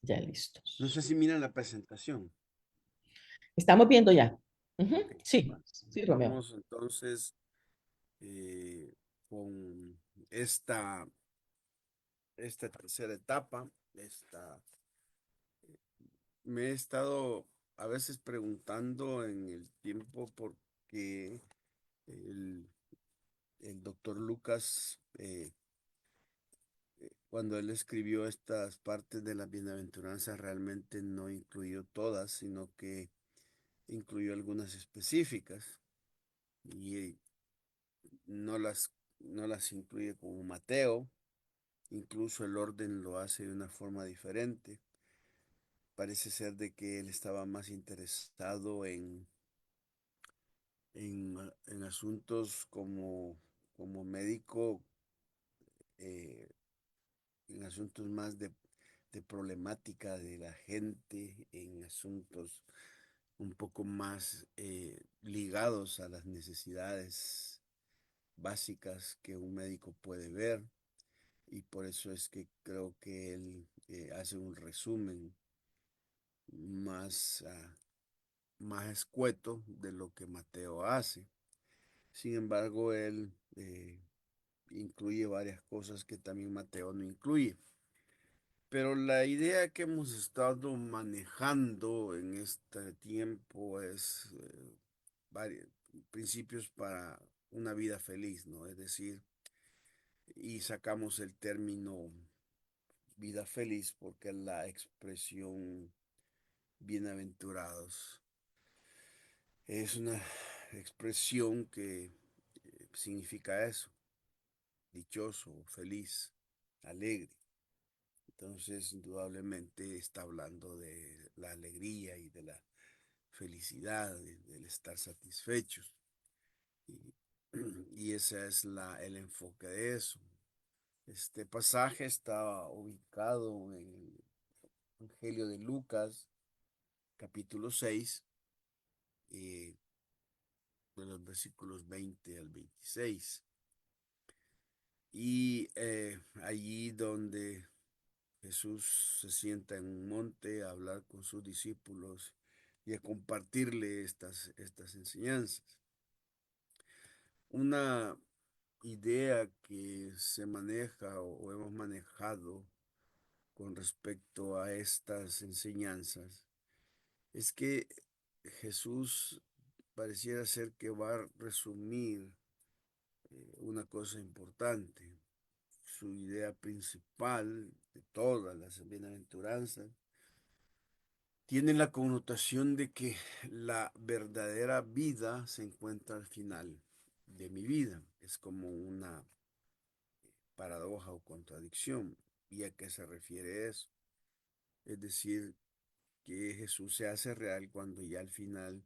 Ya No sé listos. si miran la presentación. Estamos viendo ya. Ujú, Ok, sí, va. sí, Romeo. Vamos entonces eh, con esta, esta tercera etapa. Me he estado a veces preguntando en el tiempo por qué el, el doctor Lucas, cuando él escribió estas partes de la bienaventuranza, realmente no incluyó todas, sino que incluyó algunas específicas y no las incluye como Mateo. Incluso el orden lo hace de una forma diferente. Parece ser de que él estaba más interesado en asuntos como médico, eh, en asuntos más de problemática de la gente, en asuntos un poco más ligados a las necesidades básicas que un médico puede ver. Y por eso es que creo que él hace un resumen más, más escueto de lo que Mateo hace. Sin embargo, él incluye varias cosas que también Mateo no incluye. Pero la idea que hemos estado manejando en este tiempo es principios para una vida feliz, ¿no? Es decir, y sacamos el término vida feliz porque la expresión bienaventurados es una expresión que significa eso, dichoso, feliz, alegre. Entonces, indudablemente está hablando de la alegría y de la felicidad, del estar satisfechos. Y, y ese es el enfoque de eso. Este pasaje está ubicado en el Evangelio de Lucas, capítulo 6, de los versículos 20 al 26. Y allí donde Jesús se sienta en un monte a hablar con sus discípulos y a compartirle estas enseñanzas. Una idea que se maneja o hemos manejado con respecto a estas enseñanzas es que Jesús pareciera ser que va a resumir una cosa importante. Su idea principal de todas las bienaventuranzas tiene la connotación de que la verdadera vida se encuentra al final de mi vida. Es como una paradoja o contradicción. ¿Y a qué se refiere eso? Es decir, que Jesús se hace real cuando ya al final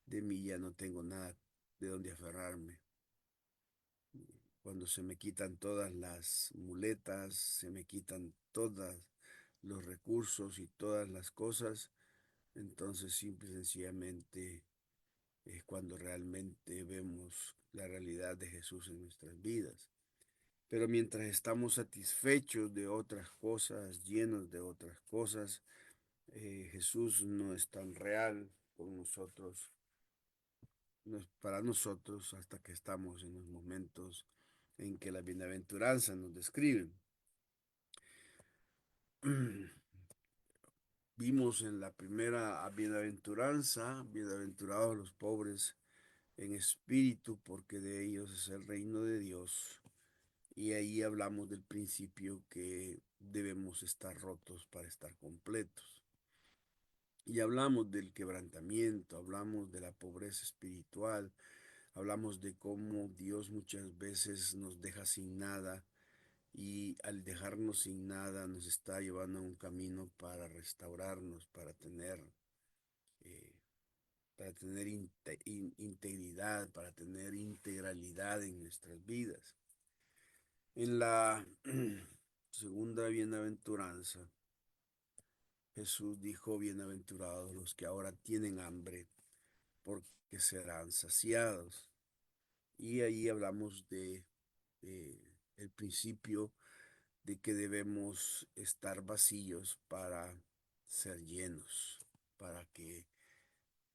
de mí ya no tengo nada de donde aferrarme. Cuando se me quitan todas las muletas, se me quitan todos los recursos y todas las cosas, entonces simple y sencillamente es cuando realmente vemos la realidad de Jesús en nuestras vidas. Pero mientras estamos satisfechos de otras cosas, llenos de otras cosas, Jesús no es tan real con nosotros, no es para nosotros hasta que estamos en los momentos en que la bienaventuranza nos describen. Vimos en la primera bienaventuranza, bienaventurados los pobres en espíritu, porque de ellos es el reino de Dios. Y ahí hablamos del principio que debemos estar rotos para estar completos. Y hablamos del quebrantamiento, hablamos de la pobreza espiritual, hablamos de cómo Dios muchas veces nos deja sin nada y al dejarnos sin nada nos está llevando a un camino para restaurarnos, eh, para tener integridad, para tener integralidad en nuestras vidas. En la segunda bienaventuranza, Jesús dijo, bienaventurados los que ahora tienen hambre, porque serán saciados. Y ahí hablamos de el principio de que debemos estar vacíos para ser llenos, para que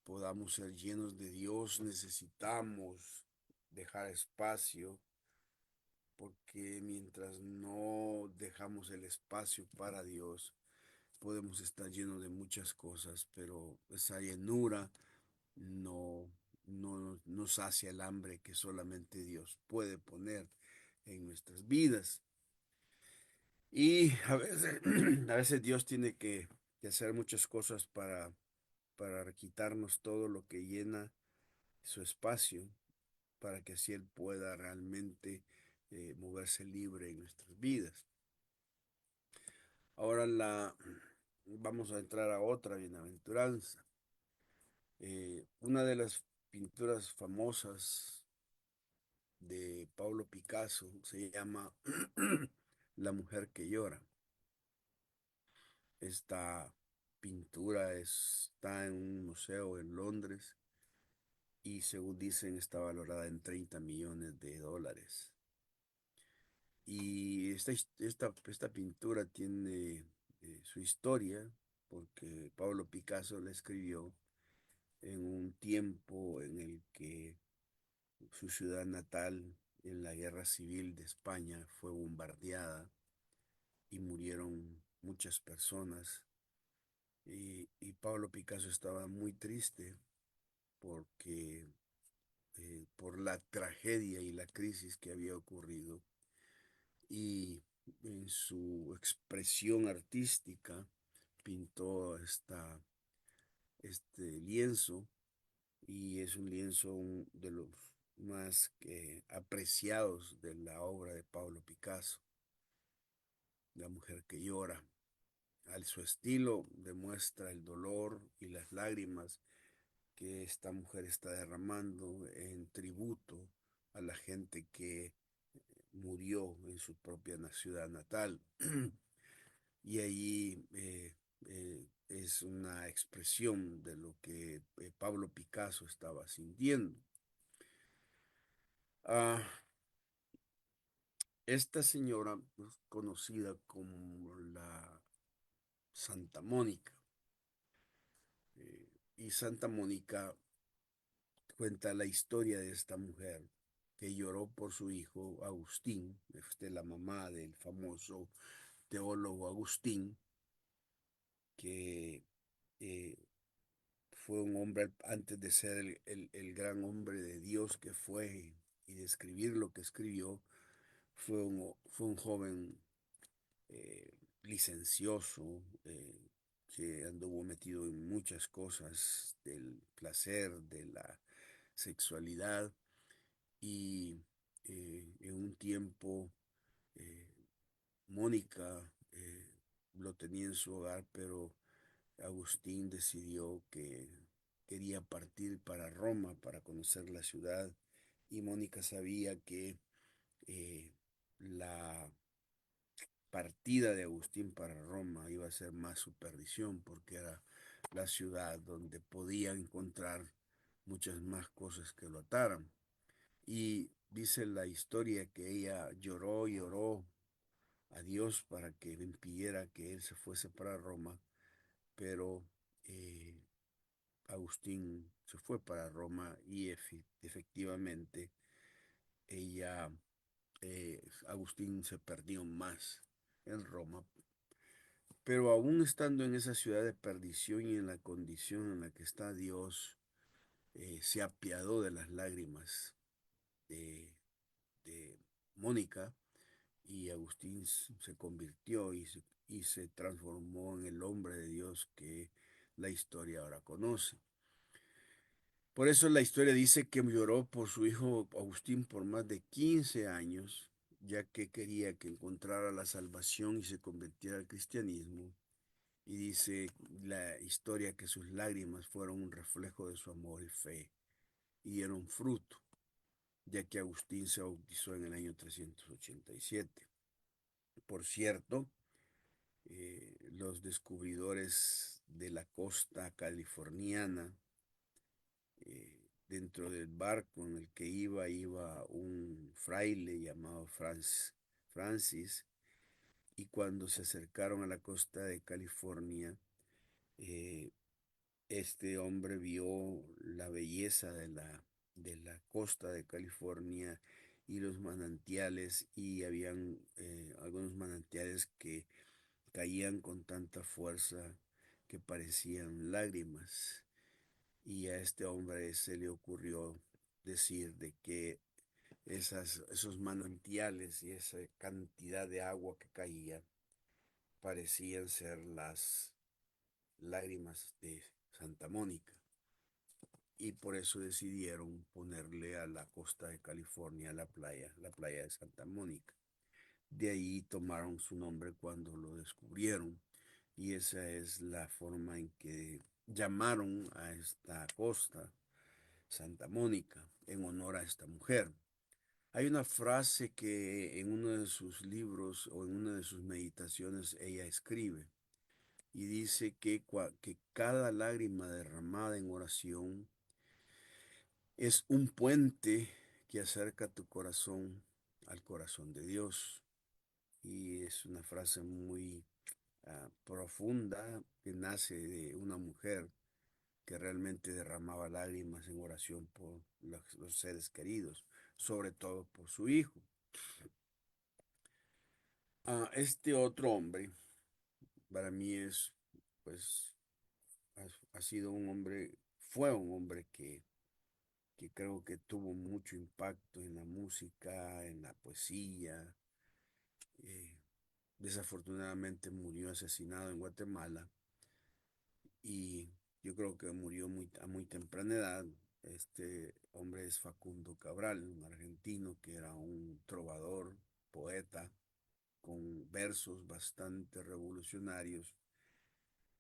podamos ser llenos de Dios, necesitamos dejar espacio, porque mientras no dejamos el espacio para Dios, podemos estar llenos de muchas cosas, pero esa llenura no, no sacia el hambre que solamente Dios puede poner en nuestras vidas. Y a veces, a veces Dios tiene que hacer muchas cosas para quitarnos todo lo que llena su espacio, para que así Él pueda realmente moverse libre en nuestras vidas. Ahora vamos a entrar a otra bienaventuranza. Una de las pinturas famosas de Pablo Picasso se llama La mujer que llora. Esta pintura está en un museo en Londres y según dicen está valorada en 30 millones de dólares. Y esta pintura tiene su historia porque Pablo Picasso la escribió en un tiempo en el que su ciudad natal en la guerra civil de España fue bombardeada y murieron muchas personas. Y Pablo Picasso estaba muy triste porque por la tragedia y la crisis que había ocurrido. Y en su expresión artística pintó este lienzo y es un lienzo de los más apreciados de la obra de Pablo Picasso, La mujer que llora. Su estilo demuestra el dolor y las lágrimas que esta mujer está derramando en tributo a la gente que murió en su propia ciudad natal. Y allí es una expresión de lo que Pablo Picasso estaba sintiendo. Ah, esta señora es conocida como la Santa Mónica. Y Santa Mónica cuenta la historia de esta mujer que lloró por su hijo Agustín, la mamá del famoso teólogo Agustín, que eh, fue un hombre antes de ser el gran hombre de Dios que fue y de escribir lo que escribió, fue un joven eh, licencioso, que anduvo metido en muchas cosas del placer, de la sexualidad y en un tiempo eh, Mónica lo tenía en su hogar, pero Agustín decidió que quería partir para Roma para conocer la ciudad y Mónica sabía que eh, la partida de Agustín para Roma iba a ser más su perdición porque era la ciudad donde podía encontrar muchas más cosas que lo ataran. Y dice la historia que ella lloró, lloró a Dios para que le impidiera que él se fuese para Roma, pero eh, Agustín se fue para Roma y efectivamente ella, Agustín se perdió más en Roma, pero aún estando en esa ciudad de perdición y en la condición en la que está Dios, se apiadó de las lágrimas de, de Mónica y Agustín se convirtió y se transformó en el hombre de Dios que la historia ahora conoce. Por eso la historia dice que lloró por su hijo Agustín por más de 15 años, ya que quería que encontrara la salvación y se convirtiera al cristianismo. Y dice la historia que sus lágrimas fueron un reflejo de su amor y fe y dieron fruto, ya que Agustín se bautizó en el año 387. Por cierto, los descubridores de la costa californiana, dentro del barco en el que iba un fraile llamado Francis, y cuando se acercaron a la costa de California, eh, este hombre vio la belleza de la costa de California y los manantiales, y habían algunos manantiales que caían con tanta fuerza que parecían lágrimas. Y a este hombre se le ocurrió decir de que esos manantiales y esa cantidad de agua que caía parecían ser las lágrimas de Santa Mónica. Y por eso decidieron ponerle a la costa de California la playa de Santa Mónica. De ahí tomaron su nombre cuando lo descubrieron. Y esa es la forma en que llamaron a esta costa Santa Mónica en honor a esta mujer. Hay una frase que en uno de sus libros o en una de sus meditaciones ella escribe y dice que cada lágrima derramada en oración es un puente que acerca tu corazón al corazón de Dios. Y es una frase muy profunda que nace de una mujer que realmente derramaba lágrimas en oración por los seres queridos, sobre todo por su hijo. Este otro hombre, para mí pues, ha sido un hombre, fue un hombre que creo que tuvo mucho impacto en la música, en la poesía. eh, Desafortunadamente murió asesinado en Guatemala y yo creo que murió a muy temprana edad. Este hombre es Facundo Cabral, un argentino que era un trovador, poeta, con versos bastante revolucionarios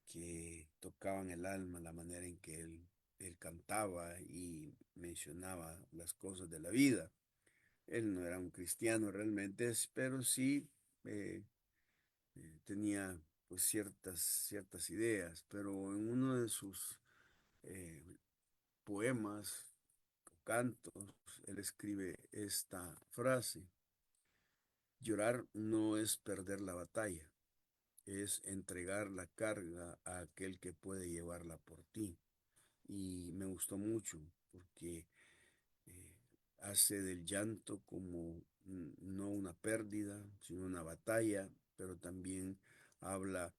que tocaban el alma, la manera en que él cantaba y mencionaba las cosas de la vida. Él no era un cristiano realmente, pero sí eh, tenía pues ciertas ideas, pero en uno de sus eh, poemas o cantos, él escribe esta frase: llorar no es perder la batalla, es entregar la carga a aquel que puede llevarla por ti. Y me gustó mucho porque eh, hace del llanto como no una pérdida, sino una batalla, pero también habla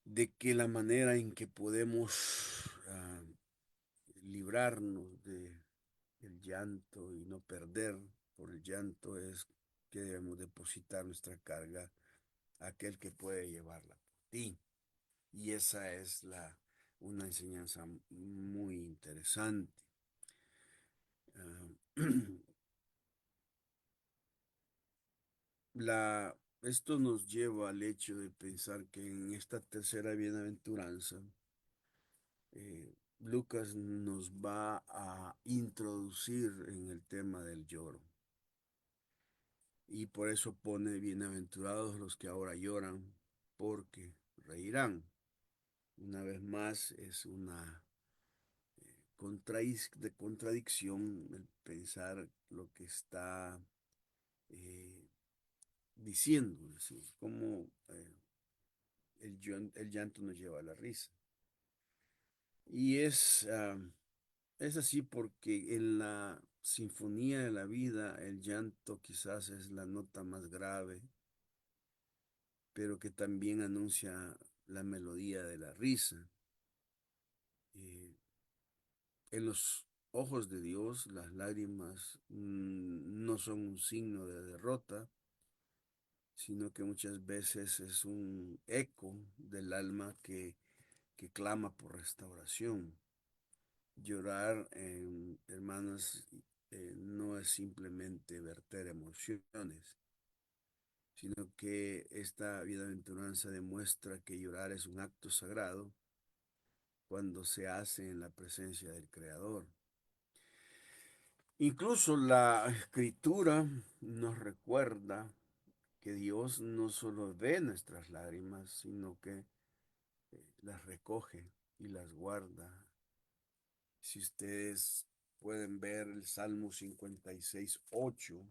de que la manera en que podemos librarnos del llanto y no perder por el llanto es que debemos depositar nuestra carga a aquel que puede llevarla por ti. Y esa es una enseñanza muy interesante. Ah, esto nos lleva al hecho de pensar que en esta tercera bienaventuranza, Lucas nos va a introducir en el tema del lloro. Y por eso pone bienaventurados los que ahora lloran, porque reirán. Una vez más, es una contradicción el pensar lo que está eh, diciendo, es decir, cómo el llanto nos lleva a la risa. Y es así porque en la sinfonía de la vida el llanto quizás es la nota más grave, pero que también anuncia la melodía de la risa. Eh, en los ojos de Dios, las lágrimas no son un signo de derrota, sino que muchas veces es un eco del alma que clama por restauración. Llorar, hermanas, no es simplemente verter emociones, sino que esta bienaventuranza demuestra que llorar es un acto sagrado cuando se hace en la presencia del Creador. Incluso la escritura nos recuerda que Dios no solo ve nuestras lágrimas, sino que las recoge y las guarda. Si ustedes pueden ver el Salmo 56:8,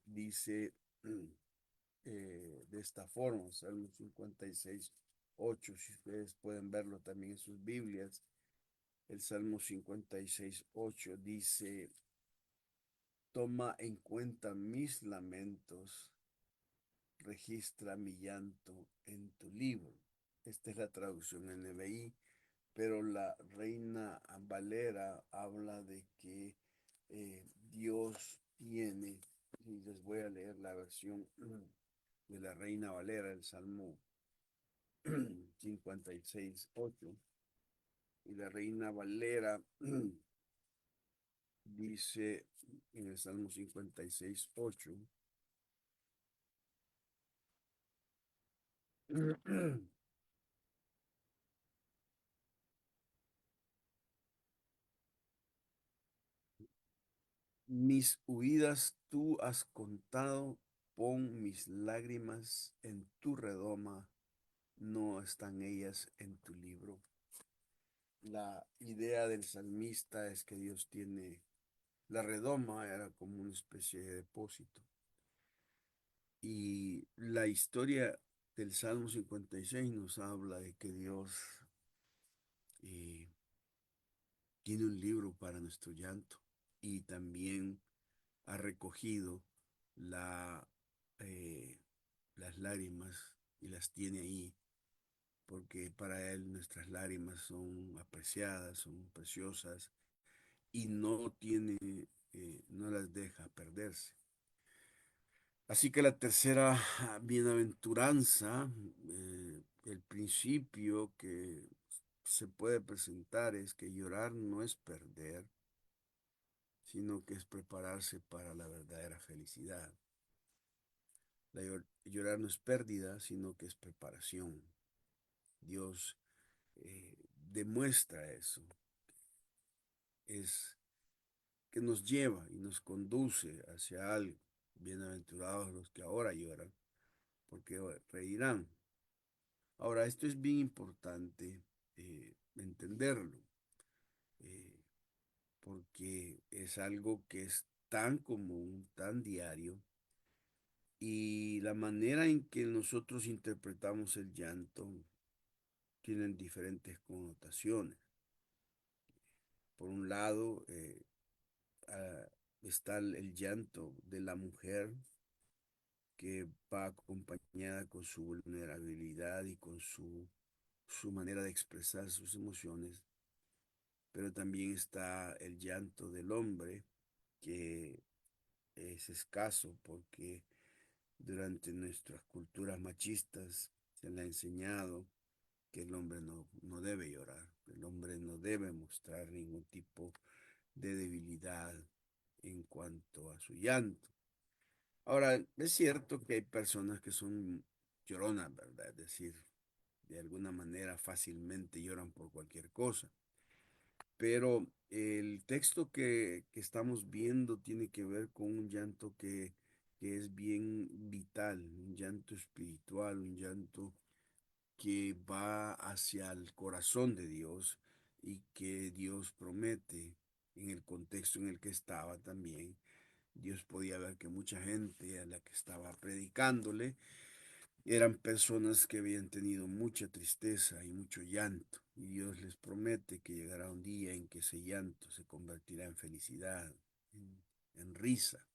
dice, de esta forma, Salmo 56, 8, si ustedes pueden verlo también en sus Biblias, el Salmo 56, 8 dice, toma en cuenta mis lamentos, registra mi llanto en tu libro. Esta es la traducción NBI, pero la Reina Valera habla de que Dios tiene, y les voy a leer la versión de la Reina Valera, el Salmo 56, 8, y la Reina Valera dice en el Salmo 56, 8, mis huidas tú has contado, pon mis lágrimas en tu redoma, no están ellas en tu libro. La idea del salmista es que Dios tiene, la redoma era como una especie de depósito. Y la historia del Salmo 56 nos habla de que Dios eh, tiene un libro para nuestro llanto y también ha recogido la, eh, las lágrimas y las tiene ahí, porque para Él nuestras lágrimas son apreciadas, son preciosas y no tiene, no las deja perderse. Así que la tercera bienaventuranza, el principio que se puede presentar es que llorar no es perder, sino que es prepararse para la verdadera felicidad. Llorar no es pérdida, sino que es preparación. Dios demuestra eso, es que nos lleva y nos conduce hacia algo. Bienaventurados los que ahora lloran, porque reirán. Ahora, esto es bien importante entenderlo, eh, porque es algo que es tan común, tan diario, y la manera en que nosotros interpretamos el llanto tienen diferentes connotaciones. Por un lado, ah, está el llanto de la mujer que va acompañada con su vulnerabilidad y con su manera de expresar sus emociones, pero también está el llanto del hombre, que es escaso porque durante nuestras culturas machistas se le ha enseñado que el hombre no debe llorar, el hombre no debe mostrar ningún tipo de debilidad en cuanto a su llanto. Ahora, es cierto que hay personas que son lloronas, ¿verdad? Es decir, de alguna manera fácilmente lloran por cualquier cosa. Pero el texto que estamos viendo tiene que ver con un llanto que es bien vital, un llanto espiritual, un llanto que va hacia el corazón de Dios y que Dios promete en el contexto en el que estaba también. Dios podía ver que mucha gente a la que estaba predicándole eran personas que habían tenido mucha tristeza y mucho llanto, y Dios les promete que llegará un día en que ese llanto se convertirá en felicidad, en risa.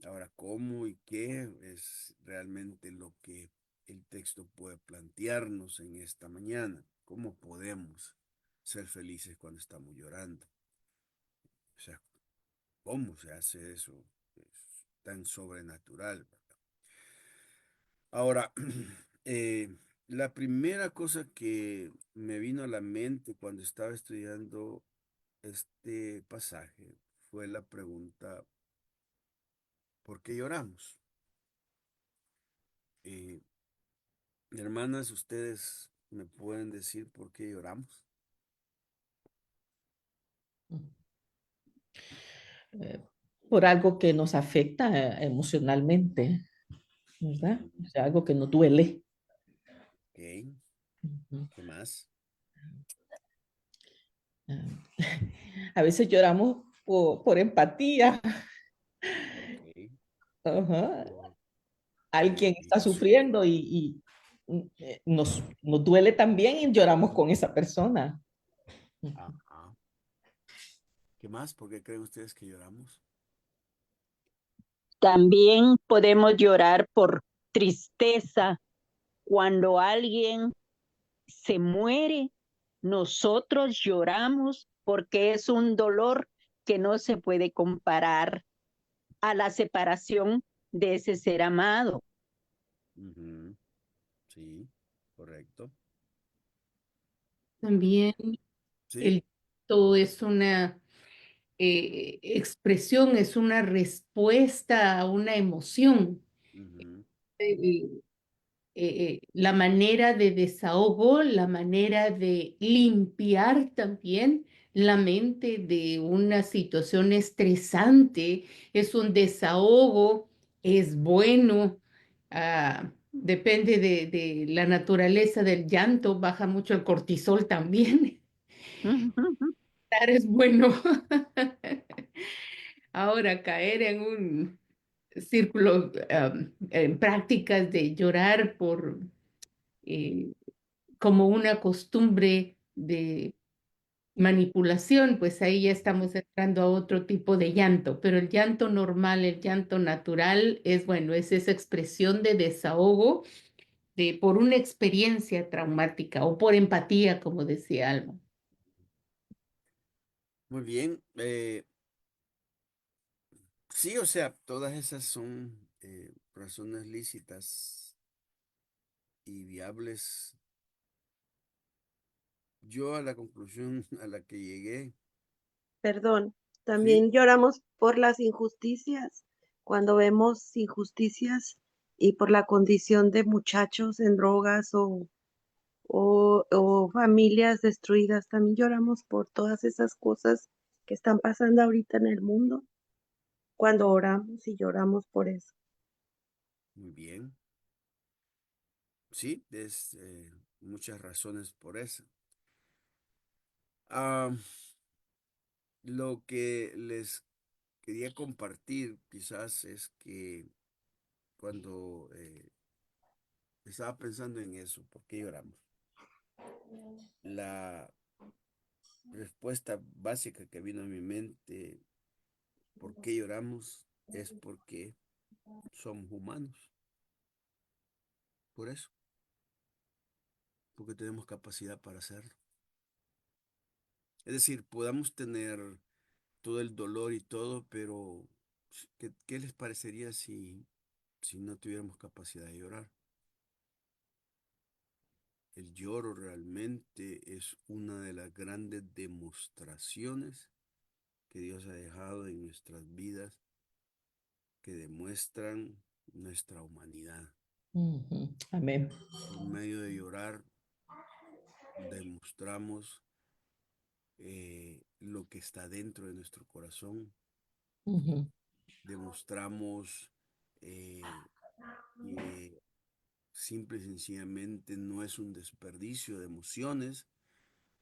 Ahora, ¿cómo y qué es realmente lo que el texto puede plantearnos en esta mañana? ¿Cómo podemos ser felices cuando estamos llorando? O sea, ¿cómo se hace eso? Es tan sobrenatural. Ahora, la primera cosa que me vino a la mente cuando estaba estudiando este pasaje fue la pregunta, ¿por qué lloramos? Eh, Hermanas, ¿ustedes me pueden decir por qué lloramos? Eh, por algo que nos afecta emocionalmente, ¿verdad? O sea, algo que nos duele. Ok, Ujú. ¿qué más? Ah, a veces lloramos por empatía. Ok, Ajá. por, alguien Y está Jesús. sufriendo nos duele también y lloramos con esa persona. Ajá. ¿Qué más? ¿Por qué creen ustedes que lloramos? También podemos llorar por tristeza cuando alguien se muere. Nosotros lloramos porque es un dolor que no se puede comparar a la separación de ese ser amado. Ujú. Sí, correcto. También Sí. el todo es una expresión, es una respuesta a una emoción. Ujú. Eh, la manera de desahogo, la manera de limpiar también la mente de una situación estresante, es un desahogo, es bueno, depende de la naturaleza del llanto, baja mucho el cortisol también. Llorar es bueno. Ahora, caer en un círculo, en prácticas de llorar por eh, como una costumbre de manipulación, pues ahí ya estamos entrando a otro tipo de llanto, pero el llanto normal, el llanto natural es bueno, es esa expresión de desahogo por una experiencia traumática o por empatía, como decía Alma. Muy bien. Sí, o sea, todas esas son razones lícitas y viables. Yo a la conclusión a la que llegué, Perdón, sí, también lloramos por las injusticias, cuando vemos injusticias y por la condición de muchachos en drogas o familias destruidas, también lloramos por todas esas cosas que están pasando ahorita en el mundo, cuando oramos y lloramos por eso. muy bien. Sí, es muchas razones por eso. Ah, lo que les quería compartir quizás es que cuando estaba pensando en eso, ¿por qué lloramos? La respuesta básica que vino a mi mente, ¿por qué lloramos? Es porque somos humanos. Por eso, porque tenemos capacidad para hacerlo. Es decir, podamos tener todo el dolor y todo, pero ¿qué les parecería si no tuviéramos capacidad de llorar? El lloro realmente es una de las grandes demostraciones que Dios ha dejado en nuestras vidas que demuestran nuestra humanidad. Ujú. Amén. Por medio de llorar demostramos lo que está dentro de nuestro corazón, Ujú. demostramos eh, que simple y sencillamente no es un desperdicio de emociones,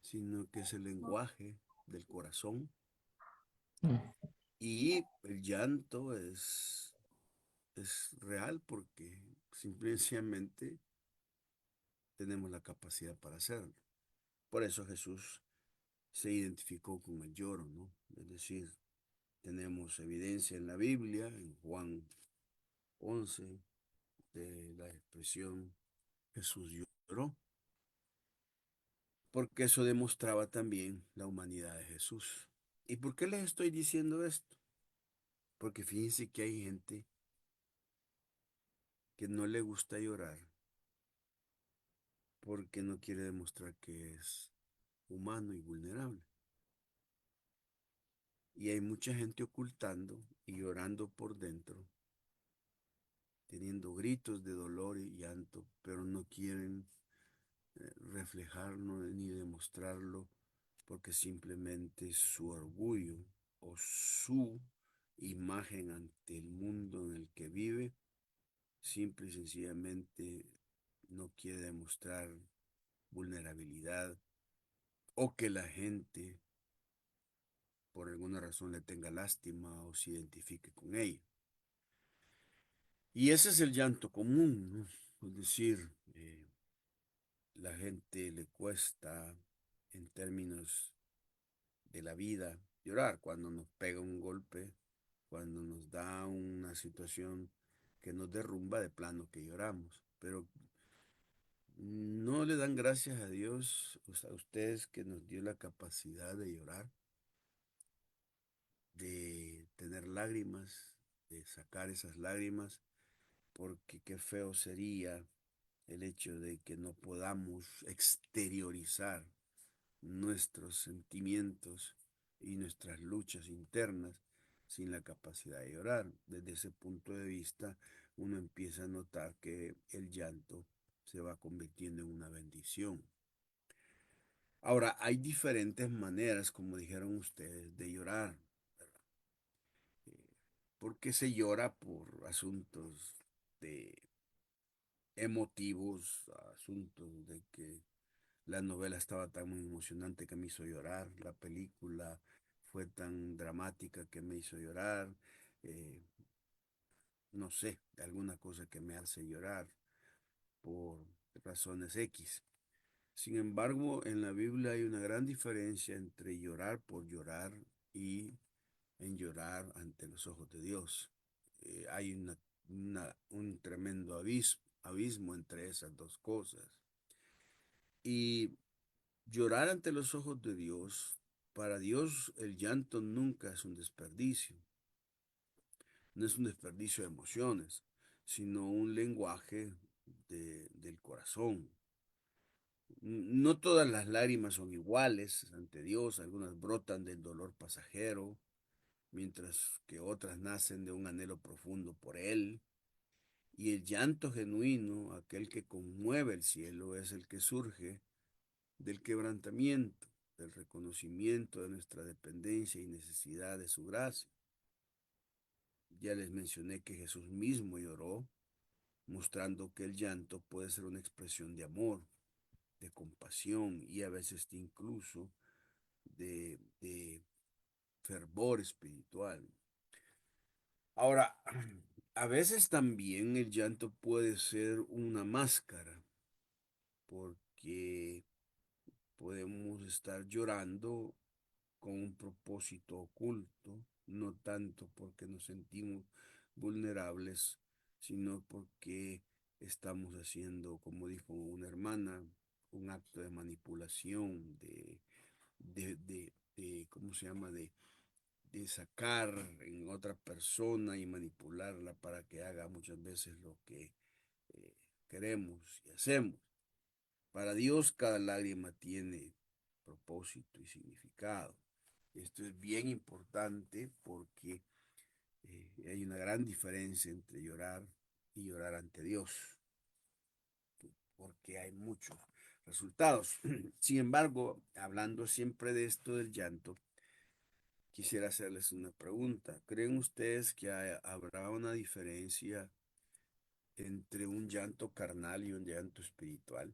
sino que es el lenguaje del corazón. Mm. Y el llanto es real porque simple y sencillamente tenemos la capacidad para hacerlo. Por eso Jesús se identificó con el lloro, ¿no? Es decir, tenemos evidencia en la Biblia, en Juan 11, de la expresión Jesús lloró, porque eso demostraba también la humanidad de Jesús. ¿Y por qué les estoy diciendo esto? Porque fíjense que hay gente que no le gusta llorar porque no quiere demostrar que es humano y vulnerable. Y hay mucha gente ocultando y llorando por dentro, teniendo gritos de dolor y llanto, pero no quieren reflejarlo ni demostrarlo porque simplemente su orgullo o su imagen ante el mundo en el que vive, simple y sencillamente no quiere demostrar vulnerabilidad o que la gente por alguna razón le tenga lástima o se identifique con ella. Y ese es el llanto común, ¿no? Es decir, la gente le cuesta, en términos de la vida, llorar cuando nos pega un golpe, cuando nos da una situación que nos derrumba, de plano que lloramos. Pero no le dan gracias a Dios, o sea, a ustedes, que nos dio la capacidad de llorar, de tener lágrimas, de sacar esas lágrimas, porque qué feo sería el hecho de que no podamos exteriorizar nuestros sentimientos y nuestras luchas internas sin la capacidad de llorar. Desde ese punto de vista, uno empieza a notar que el llanto se va convirtiendo en una bendición. Ahora, hay diferentes maneras, como dijeron ustedes, de llorar, ¿verdad? Porque se llora por asuntos de emotivos, asuntos de que la novela estaba tan muy emocionante que me hizo llorar, la película fue tan dramática que me hizo llorar, eh, no sé, alguna cosa que me hace llorar por razones X. Sin embargo, en la Biblia hay una gran diferencia entre llorar por llorar y en llorar ante los ojos de Dios. Hay un tremendo abismo entre esas dos cosas. Y llorar ante los ojos de Dios, para Dios el llanto nunca es un desperdicio. No es un desperdicio de emociones, sino un lenguaje del corazón. No todas las lágrimas son iguales ante Dios, algunas brotan del dolor pasajero, mientras que otras nacen de un anhelo profundo por Él. Y el llanto genuino, aquel que conmueve el cielo, es el que surge del quebrantamiento, del reconocimiento de nuestra dependencia y necesidad de su gracia. Ya les mencioné que Jesús mismo lloró, mostrando que el llanto puede ser una expresión de amor, de compasión y a veces incluso de fervor espiritual. Ahora, a veces también el llanto puede ser una máscara, porque podemos estar llorando con un propósito oculto, no tanto porque nos sentimos vulnerables, sino porque estamos haciendo, como dijo una hermana, un acto de manipulación, ¿cómo se llama? De sacar en otra persona y manipularla para que haga muchas veces lo que queremos y hacemos. Para Dios cada lágrima tiene propósito y significado. Esto es bien importante porque hay una gran diferencia entre llorar y llorar ante Dios, porque hay muchos resultados. Sin embargo, hablando siempre de esto del llanto, quisiera hacerles una pregunta. ¿Creen ustedes que habrá una diferencia entre un llanto carnal y un llanto espiritual?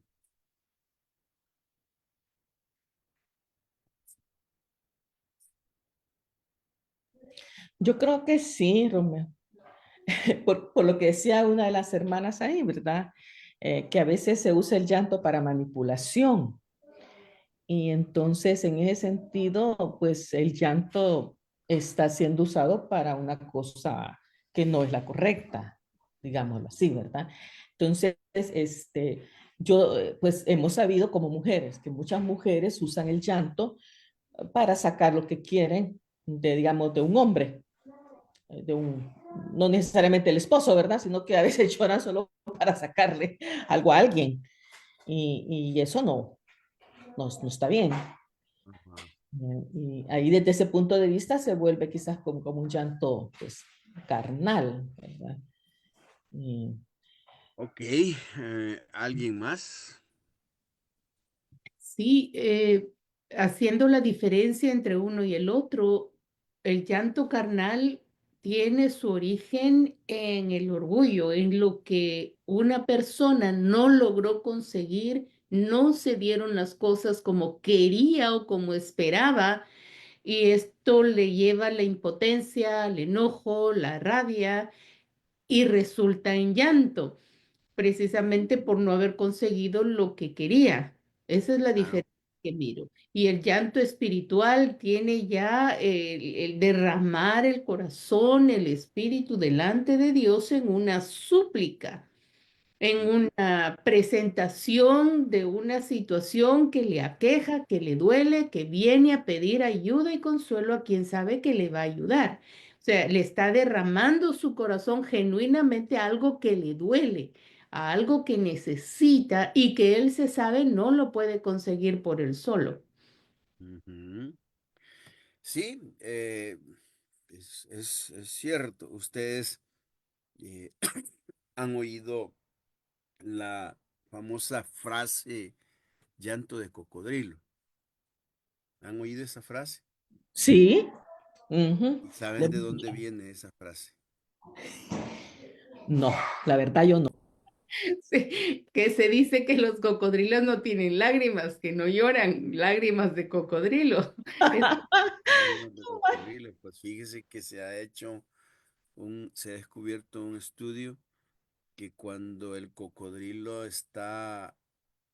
Yo creo que sí, Romeo, por lo que decía una de las hermanas ahí, ¿verdad? Que a veces se usa el llanto para manipulación. Y entonces, en ese sentido, pues el llanto está siendo usado para una cosa que no es la correcta, digámoslo así, ¿verdad? Entonces, pues hemos sabido como mujeres que muchas mujeres usan el llanto para sacar lo que quieren digamos, de un hombre, de un, no necesariamente el esposo, ¿verdad? Sino que a veces lloran solo para sacarle algo a alguien. Y eso no está bien. Ajá. Y ahí desde ese punto de vista se vuelve quizás como un llanto pues, carnal, ¿verdad? Y, Ok, ¿alguien más? Sí, haciendo la diferencia entre uno y el otro, el llanto carnal tiene su origen en el orgullo, en lo que una persona no logró conseguir, no se dieron las cosas como quería o como esperaba, y esto le lleva a la impotencia, al enojo, la rabia, y resulta en llanto, precisamente por no haber conseguido lo que quería. Esa es la Claro. diferencia que miro. Y el llanto espiritual tiene ya el derramar el corazón, el espíritu delante de Dios en una súplica, en una presentación de una situación que le aqueja, que le duele, que viene a pedir ayuda y consuelo a quien sabe que le va a ayudar. O sea, le está derramando su corazón genuinamente a algo que le duele, a algo que necesita y que él se sabe no lo puede conseguir por él solo. Ujú. Sí, es cierto. Ustedes eh, han oído la famosa frase llanto de cocodrilo. ¿Han oído esa frase? Sí. Ujú. ¿Y saben De- de dónde viene esa frase? No, la verdad yo no. Sí, que se dice que los cocodrilos no tienen lágrimas, que no lloran, lágrimas de cocodrilo. Es- Lágrimas de cocodrilo. Pues fíjese que se ha descubierto un estudio que cuando el cocodrilo está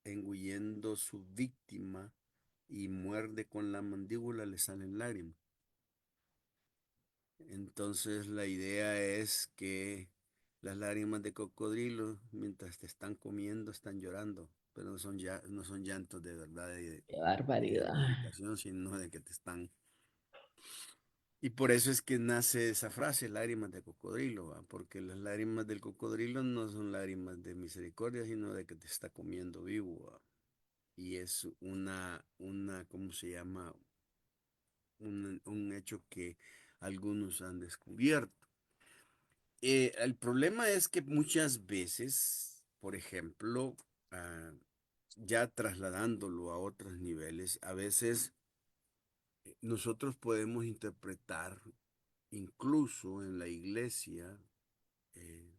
engullendo su víctima y muerde con la mandíbula, le salen lágrimas. Entonces la idea es que las lágrimas de cocodrilo, mientras te están comiendo, están llorando, pero no son llantos de verdad Qué de barbaridad. gratificación, sino de que te están. Y por eso es que nace esa frase, lágrimas de cocodrilo, ¿va? Porque las lágrimas del cocodrilo no son lágrimas de misericordia, sino de que te está comiendo vivo, ¿va? Y es ¿cómo se llama? Un hecho que algunos han descubierto. El problema es que muchas veces, por ejemplo, ah, ya trasladándolo a otros niveles, a veces nosotros podemos interpretar, incluso en la iglesia,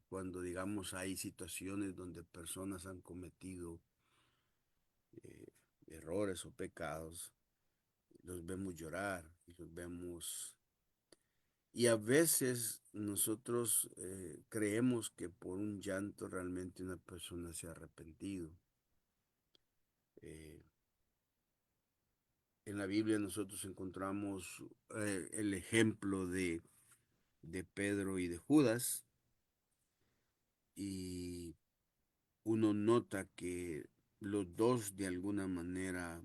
cuando digamos hay situaciones donde personas han cometido eh, errores o pecados, los vemos llorar y los vemos. Y a veces nosotros creemos que por un llanto realmente una persona se ha arrepentido. Eh, en la Biblia nosotros encontramos el ejemplo de Pedro y de Judas y uno nota que los dos de alguna manera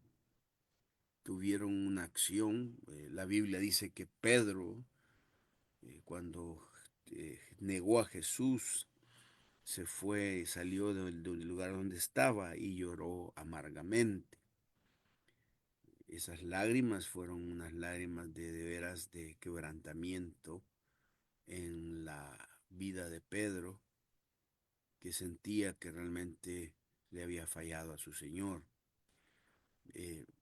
tuvieron una acción. La Biblia dice que Pedro, cuando negó a Jesús, se fue, salió del lugar donde estaba y lloró amargamente. Esas lágrimas fueron unas lágrimas de veras de quebrantamiento en la vida de Pedro, que sentía que realmente le había fallado a su Señor.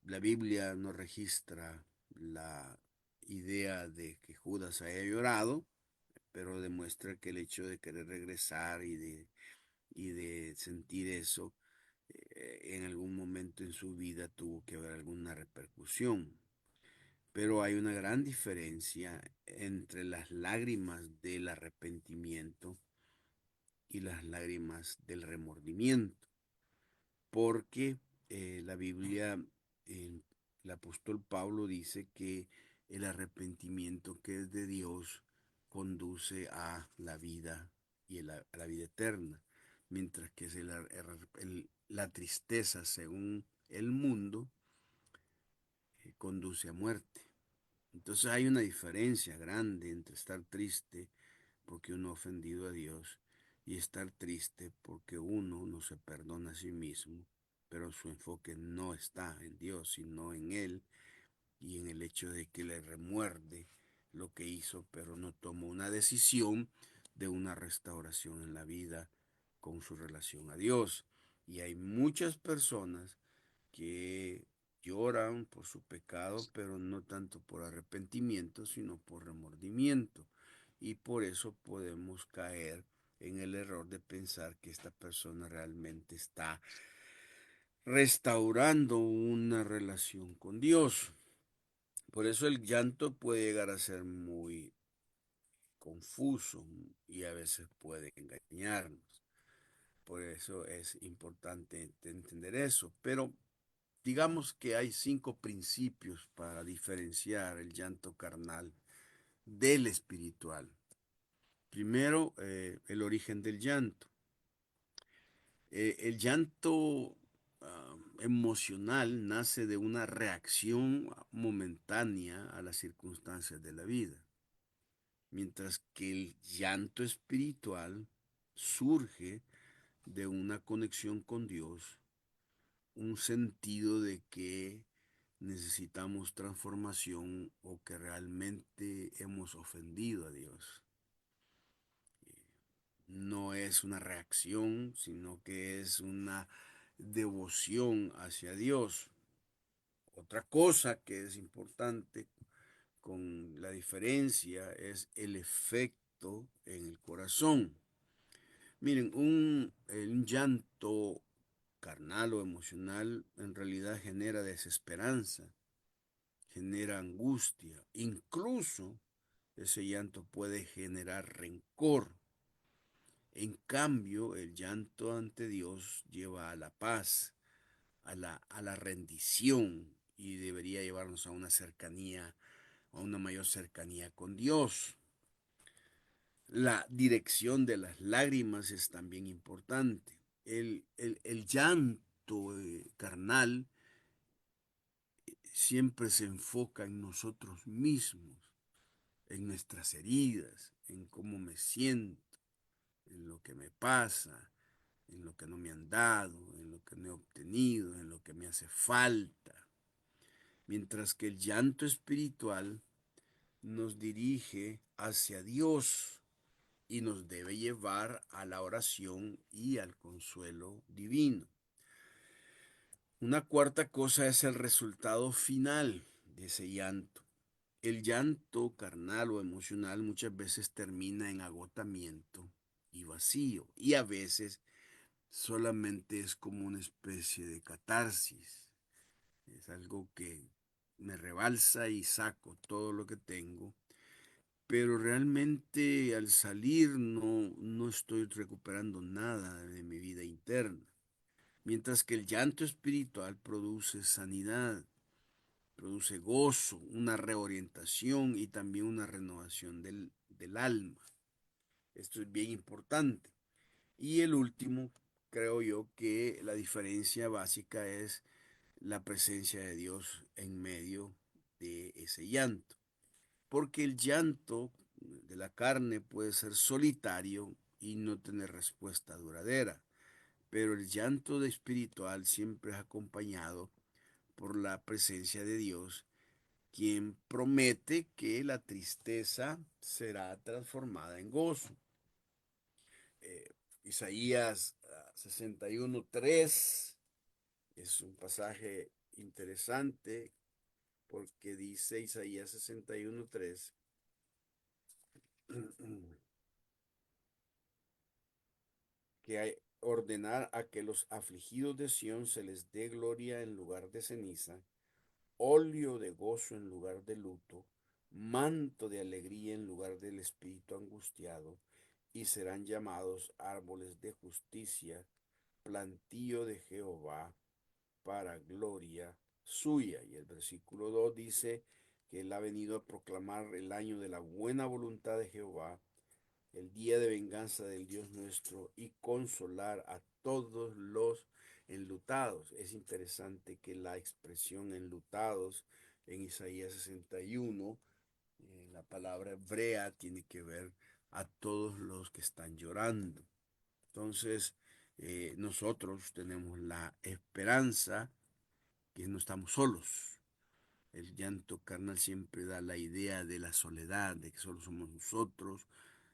La Biblia no registra la idea de que Judas haya llorado, pero demuestra que el hecho de querer regresar y de sentir eso, en algún momento en su vida tuvo que haber alguna repercusión. Pero hay una gran diferencia entre las lágrimas del arrepentimiento y las lágrimas del remordimiento, porque la Biblia, el apóstol Pablo dice que el arrepentimiento que es de Dios conduce a la vida y a la vida eterna, mientras que la tristeza, según el mundo, conduce a muerte. Entonces hay una diferencia grande entre estar triste porque uno ha ofendido a Dios y estar triste porque uno no se perdona a sí mismo, pero su enfoque no está en Dios, sino en Él y en el hecho de que le remuerde lo que hizo, pero no tomó una decisión de una restauración en la vida con su relación a Dios. Y hay muchas personas que lloran por su pecado, pero no tanto por arrepentimiento, sino por remordimiento. Y por eso podemos caer en el error de pensar que esta persona realmente está restaurando una relación con Dios. Por eso el llanto puede llegar a ser muy confuso y a veces puede engañarnos. Por eso es importante entender eso. Pero digamos que hay 5 principios para diferenciar el llanto carnal del espiritual. Primero, el origen del llanto. El llanto emocional nace de una reacción momentánea a las circunstancias de la vida, mientras que el llanto espiritual surge de una conexión con Dios, un sentido de que necesitamos transformación o que realmente hemos ofendido a Dios. No es una reacción, sino que es una devoción hacia Dios. Otra cosa que es importante con la diferencia es el efecto en el corazón. Miren, un llanto carnal o emocional en realidad genera desesperanza, genera angustia, incluso ese llanto puede generar rencor. En cambio, el llanto ante Dios lleva a la paz, a la rendición y debería llevarnos a una cercanía, a una mayor cercanía con Dios. La dirección de las lágrimas es también importante. El llanto carnal siempre se enfoca en nosotros mismos, en nuestras heridas, en cómo me siento, en lo que me pasa, en lo que no me han dado, en lo que no he obtenido, en lo que me hace falta. Mientras que el llanto espiritual nos dirige hacia Dios y nos debe llevar a la oración y al consuelo divino. Una cuarta cosa es el resultado final de ese llanto. El llanto carnal o emocional muchas veces termina en agotamiento y vacío, y a veces solamente es como una especie de catarsis. Es algo que me rebalsa y saco todo lo que tengo, pero realmente al salir no estoy recuperando nada de mi vida interna. Mientras que el llanto espiritual produce sanidad, produce gozo, una reorientación y también una renovación del alma. Esto es bien importante. Y el último, creo yo que la diferencia básica es la presencia de Dios en medio de ese llanto. Porque el llanto de la carne puede ser solitario y no tener respuesta duradera. Pero el llanto de espiritual siempre es acompañado por la presencia de Dios, quien promete que la tristeza será transformada en gozo. Isaías 61:3 es un pasaje interesante porque dice Isaías 61:3 que hay ordenar a que los afligidos de Sión se les dé gloria en lugar de ceniza, óleo de gozo en lugar de luto, manto de alegría en lugar del espíritu angustiado, y serán llamados árboles de justicia, plantío de Jehová, para gloria suya. Y el versículo 2 dice que él ha venido a proclamar el año de la buena voluntad de Jehová, el día de venganza del Dios nuestro, y consolar a todos los enlutados. Es interesante que la expresión enlutados en Isaías 61, la palabra hebrea tiene que ver a todos los que están llorando. Entonces, nosotros tenemos la esperanza que no estamos solos. El llanto carnal siempre da la idea de la soledad, de que solo somos nosotros,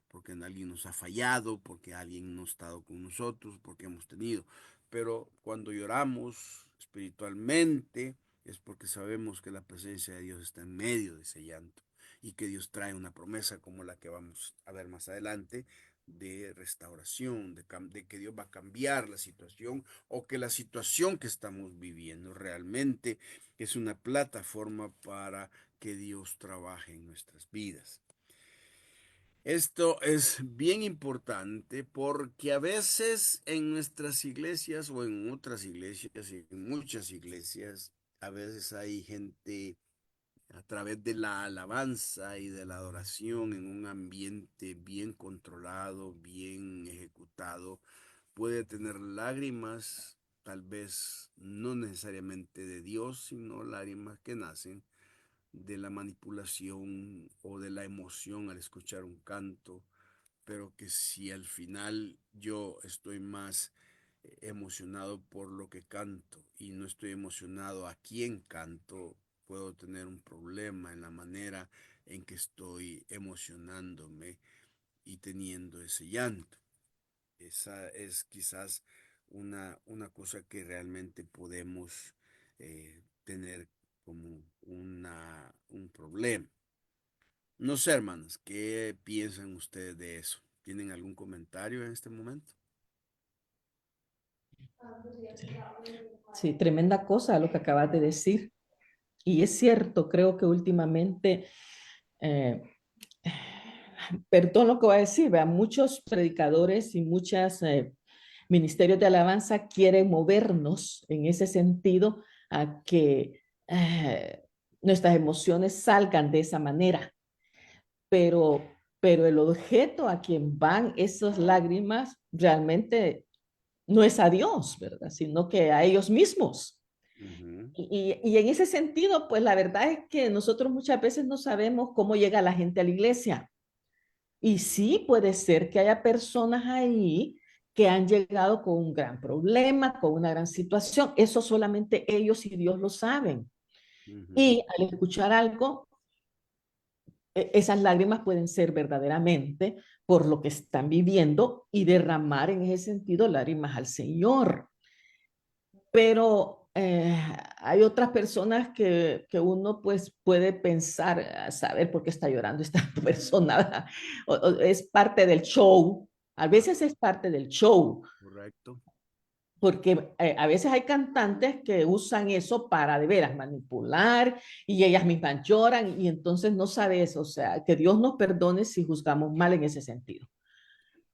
porque alguien nos ha fallado, porque alguien no ha estado con nosotros, porque hemos tenido. Pero cuando lloramos espiritualmente es porque sabemos que la presencia de Dios está en medio de ese llanto y que Dios trae una promesa como la que vamos a ver más adelante de restauración, de que Dios va a cambiar la situación o que la situación que estamos viviendo realmente es una plataforma para que Dios trabaje en nuestras vidas. Esto es bien importante porque a veces en nuestras iglesias o en otras iglesias y en muchas iglesias, a veces hay gente a través de la alabanza y de la adoración en un ambiente bien controlado, bien ejecutado, puede tener lágrimas, tal vez no necesariamente de Dios, sino lágrimas que nacen de la manipulación o de la emoción al escuchar un canto, pero que si al final yo estoy más emocionado por lo que canto y no estoy emocionado a quién canto, puedo tener un problema en la manera en que estoy emocionándome y teniendo ese llanto. Esa es quizás una cosa que realmente podemos tener como un problema. No sé, hermanos, ¿qué piensan ustedes de eso? ¿Tienen algún comentario en este momento? Sí, tremenda cosa lo que acabas de decir. Y es cierto, creo que últimamente, eh, perdón lo que voy a decir, vea, muchos predicadores y muchos ministerios de alabanza quieren movernos en ese sentido a que nuestras emociones salgan de esa manera. Pero, pero el objeto a quien van esas lágrimas realmente no es a Dios, ¿verdad? Sino que a ellos mismos. Ujú, Y en ese sentido, pues la verdad es que nosotros muchas veces no sabemos cómo llega la gente a la iglesia. Y sí puede ser que haya personas ahí que han llegado con un gran problema, con una gran situación. Eso solamente ellos y Dios lo saben. ujú, Y al escuchar algo, esas lágrimas pueden ser verdaderamente por lo que están viviendo y derramar en ese sentido lágrimas al Señor. Pero hay otras personas que uno pues puede pensar, saber por qué está llorando esta persona, o es parte del show, a veces es parte del show, correcto. porque a veces hay cantantes que usan eso para de veras manipular y ellas mismas lloran y entonces no sabes, o sea, que Dios nos perdone si juzgamos mal en ese sentido.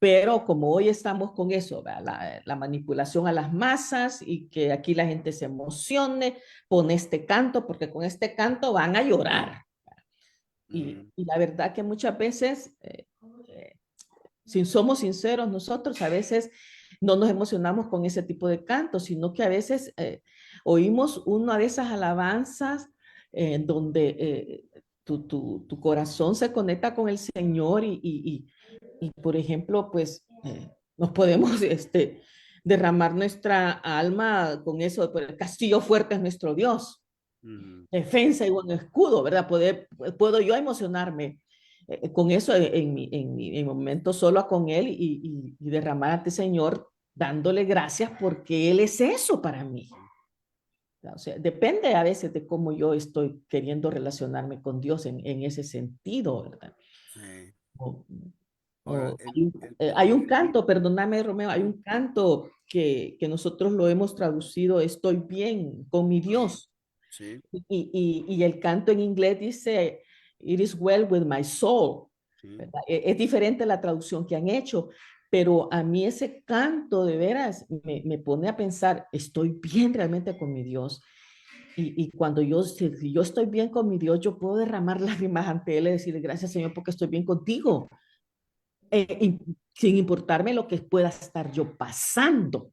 Pero como hoy estamos con eso, la manipulación a las masas y que aquí la gente se emocione, pone este canto, porque con este canto van a llorar. Ujú, Y la verdad que muchas veces, si somos sinceros, nosotros a veces no nos emocionamos con ese tipo de canto, sino que a veces oímos una de esas alabanzas donde tu corazón se conecta con el Señor y por ejemplo, pues nos podemos derramar nuestra alma con eso, pues, el castillo fuerte es nuestro Dios, ujú, defensa y buen escudo, ¿verdad? Puedo yo emocionarme con eso en mi momento solo con Él y derramar ante el Señor dándole gracias porque Él es eso para mí. O sea, depende a veces de cómo yo estoy queriendo relacionarme con Dios en ese sentido, ¿verdad? sí. O, Ahora, hay un canto, perdóname, Romeo, hay un canto que nosotros lo hemos traducido, estoy bien con mi Dios. sí, Y el canto en inglés dice, It is well with my soul. sí. ¿Verdad? Es diferente la traducción que han hecho, pero a mí ese canto de veras me pone a pensar, estoy bien realmente con mi Dios. Y cuando si yo estoy bien con mi Dios, yo puedo derramar lágrimas ante Él y decirle, gracias Señor, porque estoy bien contigo y sin importarme lo que pueda estar yo pasando,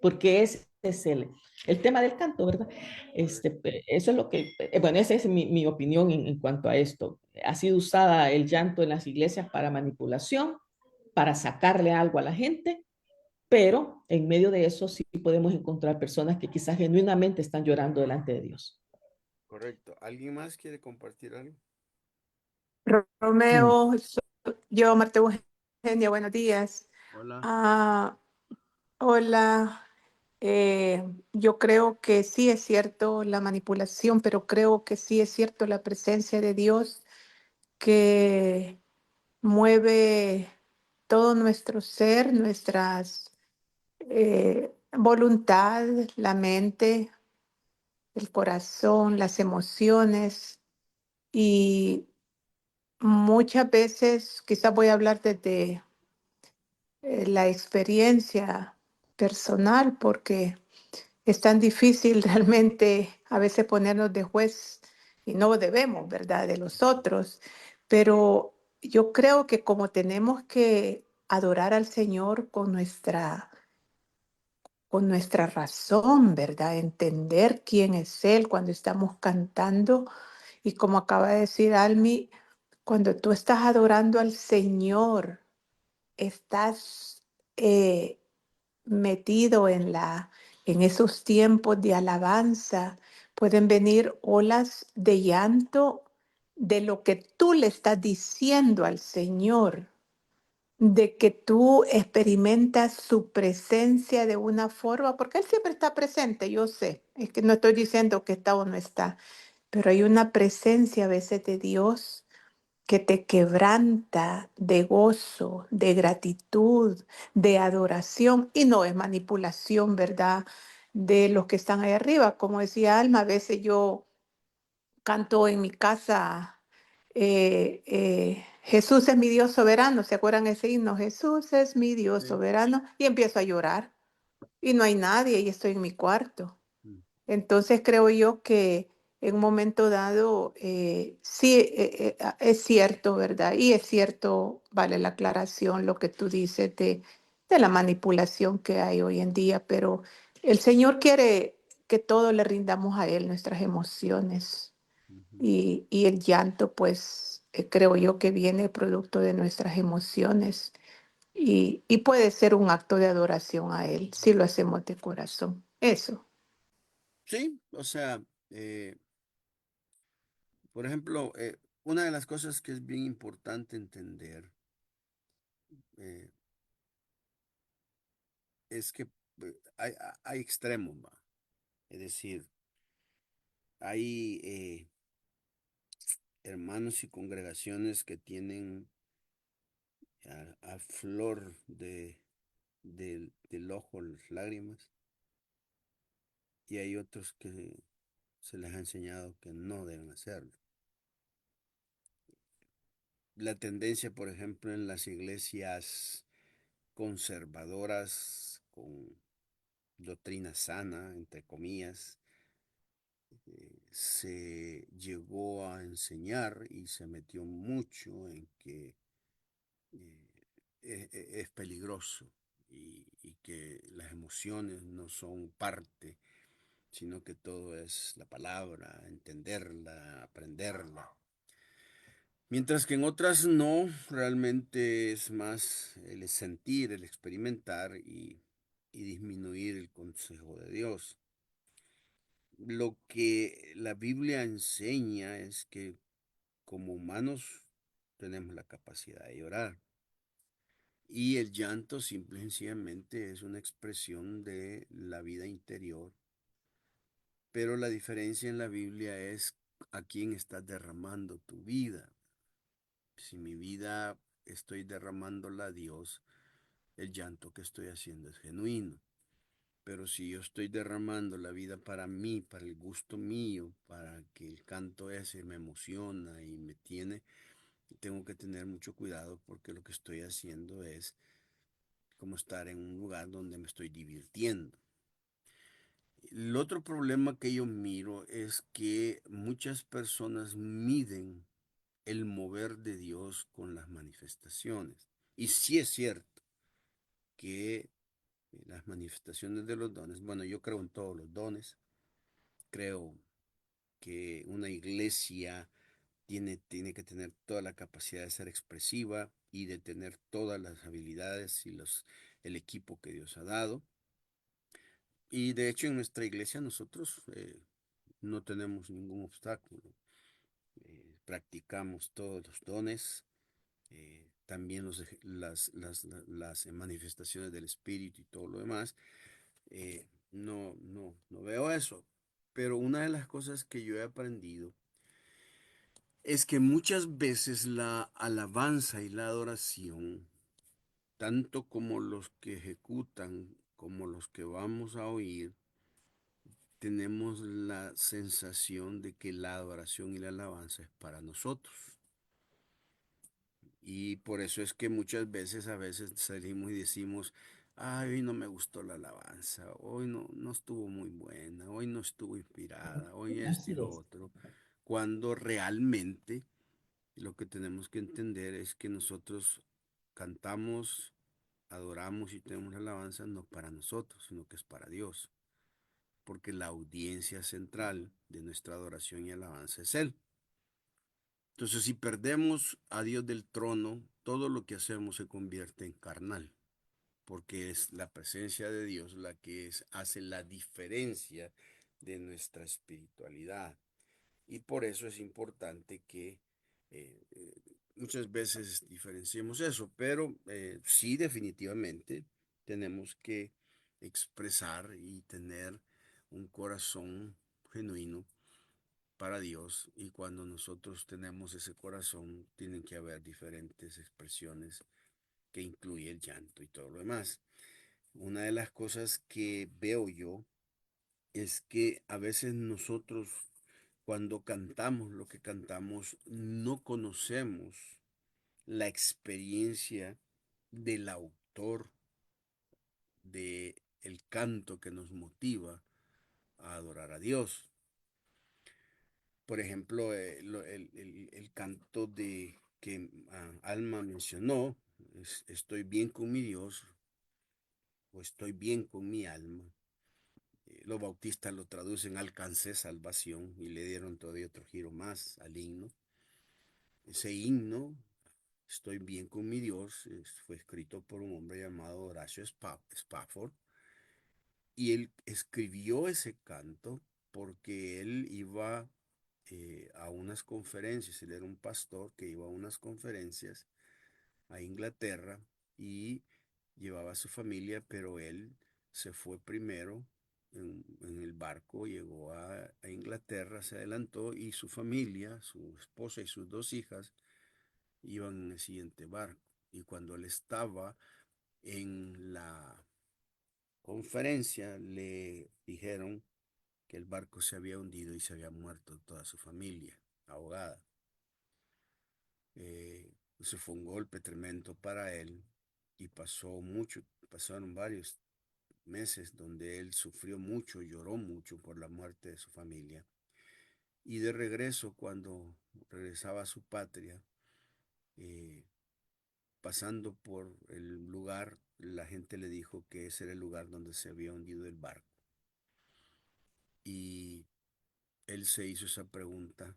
porque ese es el tema del canto, ¿verdad? Correcto. Eso es lo que, bueno, esa es mi opinión en cuanto a esto. Ha sido usada el llanto en las iglesias para manipulación, para sacarle algo a la gente, pero en medio de eso sí podemos encontrar personas que quizás genuinamente están llorando delante de Dios. Correcto. ¿Alguien más quiere compartir algo? Mm. Romeo, yo, Marta Eugenia, buenos días. Hola. Ah, hola, yo creo que sí es cierto la manipulación, pero creo que sí es cierto la presencia de Dios que mueve todo nuestro ser, nuestras voluntad, la mente, el corazón, las emociones y muchas veces, quizás voy a hablar desde la experiencia personal, porque es tan difícil realmente a veces ponernos de juez y no debemos, ¿verdad?, de los otros. Pero yo creo que como tenemos que adorar al Señor con nuestra razón, ¿verdad? Entender quién es Él cuando estamos cantando. Y como acaba de decir Almi, cuando tú estás adorando al Señor, estás eh, metido en esos tiempos de alabanza, pueden venir olas de llanto de lo que tú le estás diciendo al Señor, de que tú experimentas su presencia de una forma, porque Él siempre está presente, yo sé, es que no estoy diciendo que está o no está, pero hay una presencia a veces de Dios que te quebranta de gozo, de gratitud, de adoración, y no es manipulación, ¿verdad? De los que están ahí arriba. Como decía Alma, a veces yo canto en mi casa, Jesús es mi Dios soberano, ¿se acuerdan ese himno? Jesús es mi Dios Sí. soberano, y empiezo a llorar, y no hay nadie, y estoy en mi cuarto. Mm. Entonces creo yo que en un momento dado sí es cierto, ¿verdad? Y es cierto, vale la aclaración, lo que tú dices de la manipulación que hay hoy en día, pero el Señor quiere que todo le rindamos a Él, nuestras emociones. Ujú. Y el llanto, pues creo yo que viene producto de nuestras emociones y puede ser un acto de adoración a Él si lo hacemos de corazón. Eso. Sí, o sea, por ejemplo, una de las cosas que es bien importante entender eh, es que hay extremos, ¿va? Es decir, hay hermanos y congregaciones que tienen a flor del ojo las lágrimas, y hay otros que se les ha enseñado que no deben hacerlo. La tendencia, por ejemplo, en las iglesias conservadoras con doctrina sana, entre comillas, se llegó a enseñar y se metió mucho en que es peligroso y que las emociones no son parte, sino que todo es la palabra, entenderla, aprenderla. Mientras que en otras no, realmente es más el sentir, el experimentar y disminuir el consejo de Dios. Lo que la Biblia enseña es que como humanos tenemos la capacidad de llorar. Y el llanto simple y sencillamente es una expresión de la vida interior. Pero la diferencia en la Biblia es a quién estás derramando tu vida. Si mi vida estoy derramándola a Dios, el llanto que estoy haciendo es genuino. Pero si yo estoy derramando la vida para mí, para el gusto mío, para que el canto ese me emociona y me tiene, tengo que tener mucho cuidado porque lo que estoy haciendo es como estar en un lugar donde me estoy divirtiendo. El otro problema que yo miro es que muchas personas miden el mover de Dios con las manifestaciones. Y sí es cierto que las manifestaciones de los dones, bueno, yo creo en todos los dones, creo que una iglesia tiene que tener toda la capacidad de ser expresiva y de tener todas las habilidades y el equipo que Dios ha dado. Y de hecho en nuestra iglesia nosotros no tenemos ningún obstáculo. Practicamos todos los dones, también las manifestaciones del Espíritu y todo lo demás. No veo eso. Pero una de las cosas que yo he aprendido es que muchas veces la alabanza y la adoración, tanto como los que ejecutan como los que vamos a oír, tenemos la sensación de que la adoración y la alabanza es para nosotros. Y por eso es que muchas veces, a veces salimos y decimos, ay, hoy no me gustó la alabanza, hoy no estuvo muy buena, hoy no estuvo inspirada, hoy esto y Así lo es. otro, cuando realmente lo que tenemos que entender es que nosotros cantamos, adoramos y tenemos la alabanza no para nosotros, sino que es para Dios, porque la audiencia central de nuestra adoración y alabanza es Él. Entonces, si perdemos a Dios del trono, todo lo que hacemos se convierte en carnal, porque es la presencia de Dios la que hace la diferencia de nuestra espiritualidad. Y por eso es importante que muchas veces diferenciemos eso, pero sí definitivamente tenemos que expresar y tener un corazón genuino para Dios, y cuando nosotros tenemos ese corazón tienen que haber diferentes expresiones que incluye el llanto y todo lo demás. Una de las cosas que veo yo es que a veces nosotros cuando cantamos lo que cantamos no conocemos la experiencia del autor de el canto que nos motiva a adorar a Dios. Por ejemplo, el canto de que Alma mencionó, estoy bien con mi Dios o estoy bien con mi alma. Los bautistas lo traducen alcancé salvación y le dieron todavía otro giro más al himno. Ese himno, estoy bien con mi Dios, fue escrito por un hombre llamado Horacio Spafford, y él escribió ese canto porque él iba a unas conferencias, él era un pastor que iba a unas conferencias a Inglaterra y llevaba a su familia, pero él se fue primero en el barco, llegó a Inglaterra, se adelantó y su familia, su esposa y sus dos hijas iban en el siguiente barco. Y cuando él estaba en la conferencia, le dijeron que el barco se había hundido y se había muerto toda su familia, ahogada. Eso fue un golpe tremendo para él y pasaron varios meses donde él sufrió mucho, lloró mucho por la muerte de su familia. Y de regreso, cuando regresaba a su patria, eh, pasando por el lugar, la gente le dijo que ese era el lugar donde se había hundido el barco. Y él se hizo esa pregunta,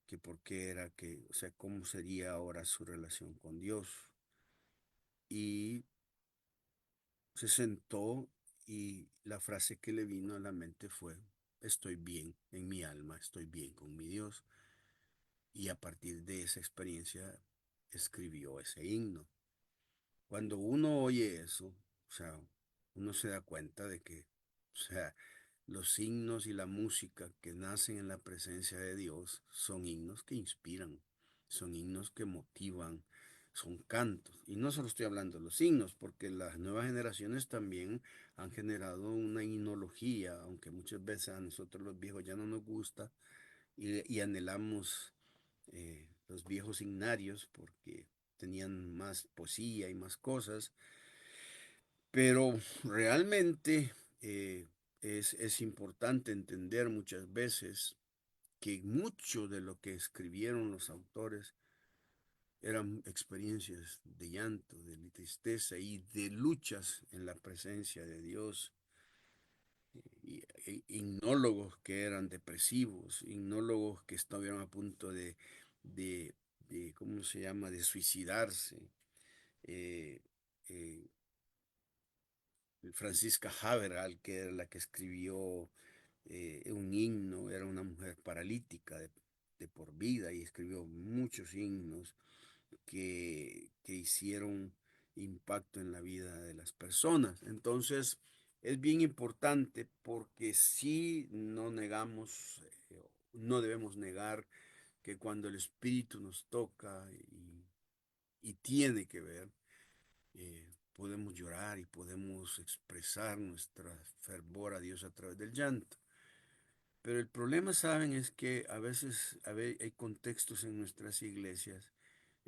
que por qué era que, o sea, cómo sería ahora su relación con Dios. Y se sentó y la frase que le vino a la mente fue, estoy bien en mi alma, estoy bien con mi Dios. Y a partir de esa experiencia escribió ese himno. Cuando uno oye eso, o sea, uno se da cuenta de que, o sea, los himnos y la música que nacen en la presencia de Dios son himnos que inspiran, son himnos que motivan, son cantos. Y no solo estoy hablando de los himnos, porque las nuevas generaciones también han generado una himnología, aunque muchas veces a nosotros los viejos ya no nos gusta y anhelamos los viejos himnarios porque tenían más poesía y más cosas, pero realmente es importante entender muchas veces que mucho de lo que escribieron los autores eran experiencias de llanto, de tristeza y de luchas en la presencia de Dios. Himnólogos que eran depresivos, himnólogos que estuvieron a punto de, ¿cómo se llama?, de suicidarse. Eh, eh, Francisca Havergal, que era la que escribió un himno, era una mujer paralítica de por vida y escribió muchos himnos que hicieron impacto en la vida de las personas. Entonces, es bien importante porque si no negamos, no debemos negar que cuando el Espíritu nos toca y tiene que ver, podemos llorar y podemos expresar nuestra fervor a Dios a través del llanto. Pero el problema, saben, es que a veces hay contextos en nuestras iglesias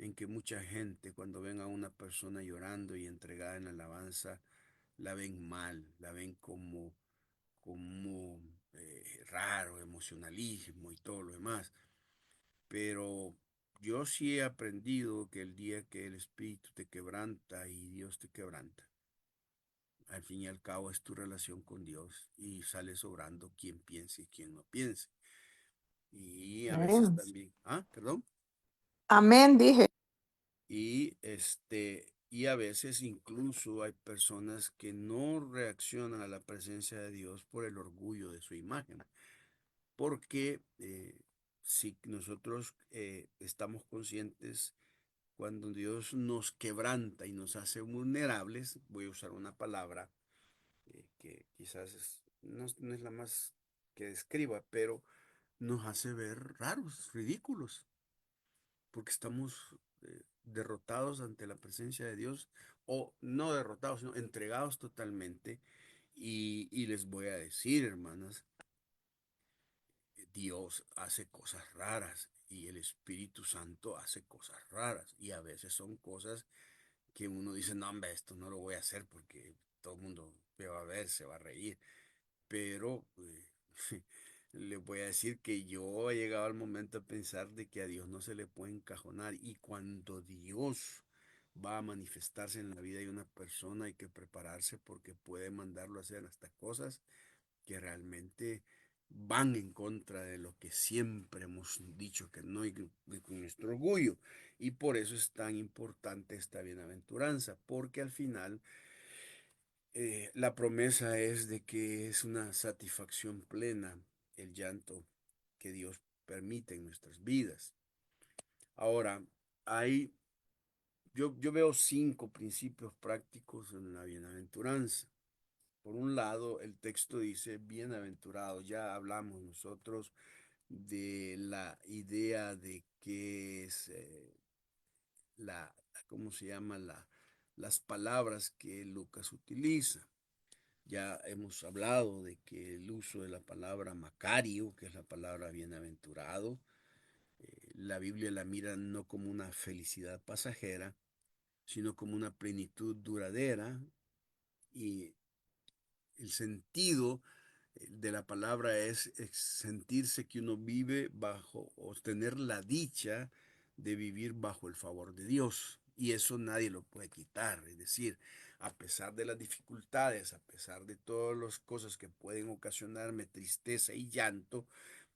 en que mucha gente cuando ven a una persona llorando y entregada en alabanza, la ven mal, la ven como raro, emocionalismo y todo lo demás. Pero yo sí he aprendido que el día que el Espíritu te quebranta y Dios te quebranta, al fin y al cabo es tu relación con Dios y sale sobrando quien piense y quien no piense. Y a veces Amén. también, perdón. Amén, dije. Y a veces incluso hay personas que no reaccionan a la presencia de Dios por el orgullo de su imagen. Porque si nosotros estamos conscientes cuando Dios nos quebranta y nos hace vulnerables, voy a usar una palabra que quizás no es la más que describa, pero nos hace ver raros, ridículos, porque estamos derrotados ante la presencia de Dios, o no derrotados, sino entregados totalmente. Y les voy a decir, hermanas, Dios hace cosas raras y el Espíritu Santo hace cosas raras, y a veces son cosas que uno dice, no, hombre, esto no lo voy a hacer porque todo el mundo me va a ver, se va a reír. Pero les voy a decir que yo he llegado al momento de pensar de que a Dios no se le puede encajonar, y cuando Dios va a manifestarse en la vida de una persona hay que prepararse, porque puede mandarlo a hacer hasta cosas que realmente van en contra de lo que siempre hemos dicho que no, y con nuestro orgullo. Y por eso es tan importante esta bienaventuranza, porque al final la promesa es de que es una satisfacción plena el llanto que Dios permite en nuestras vidas. Ahora, hay, yo veo 5 principios prácticos en la bienaventuranza. Por un lado, el texto dice bienaventurado. Ya hablamos nosotros de la idea de qué es la, ¿cómo se llama? Las palabras que Lucas utiliza. Ya hemos hablado de que el uso de la palabra Macario, que es la palabra bienaventurado, la Biblia la mira no como una felicidad pasajera, sino como una plenitud duradera, y el sentido de la palabra es sentirse que uno vive bajo, o tener la dicha de vivir bajo el favor de Dios. Y eso nadie lo puede quitar. Es decir, a pesar de las dificultades, a pesar de todas las cosas que pueden ocasionarme tristeza y llanto,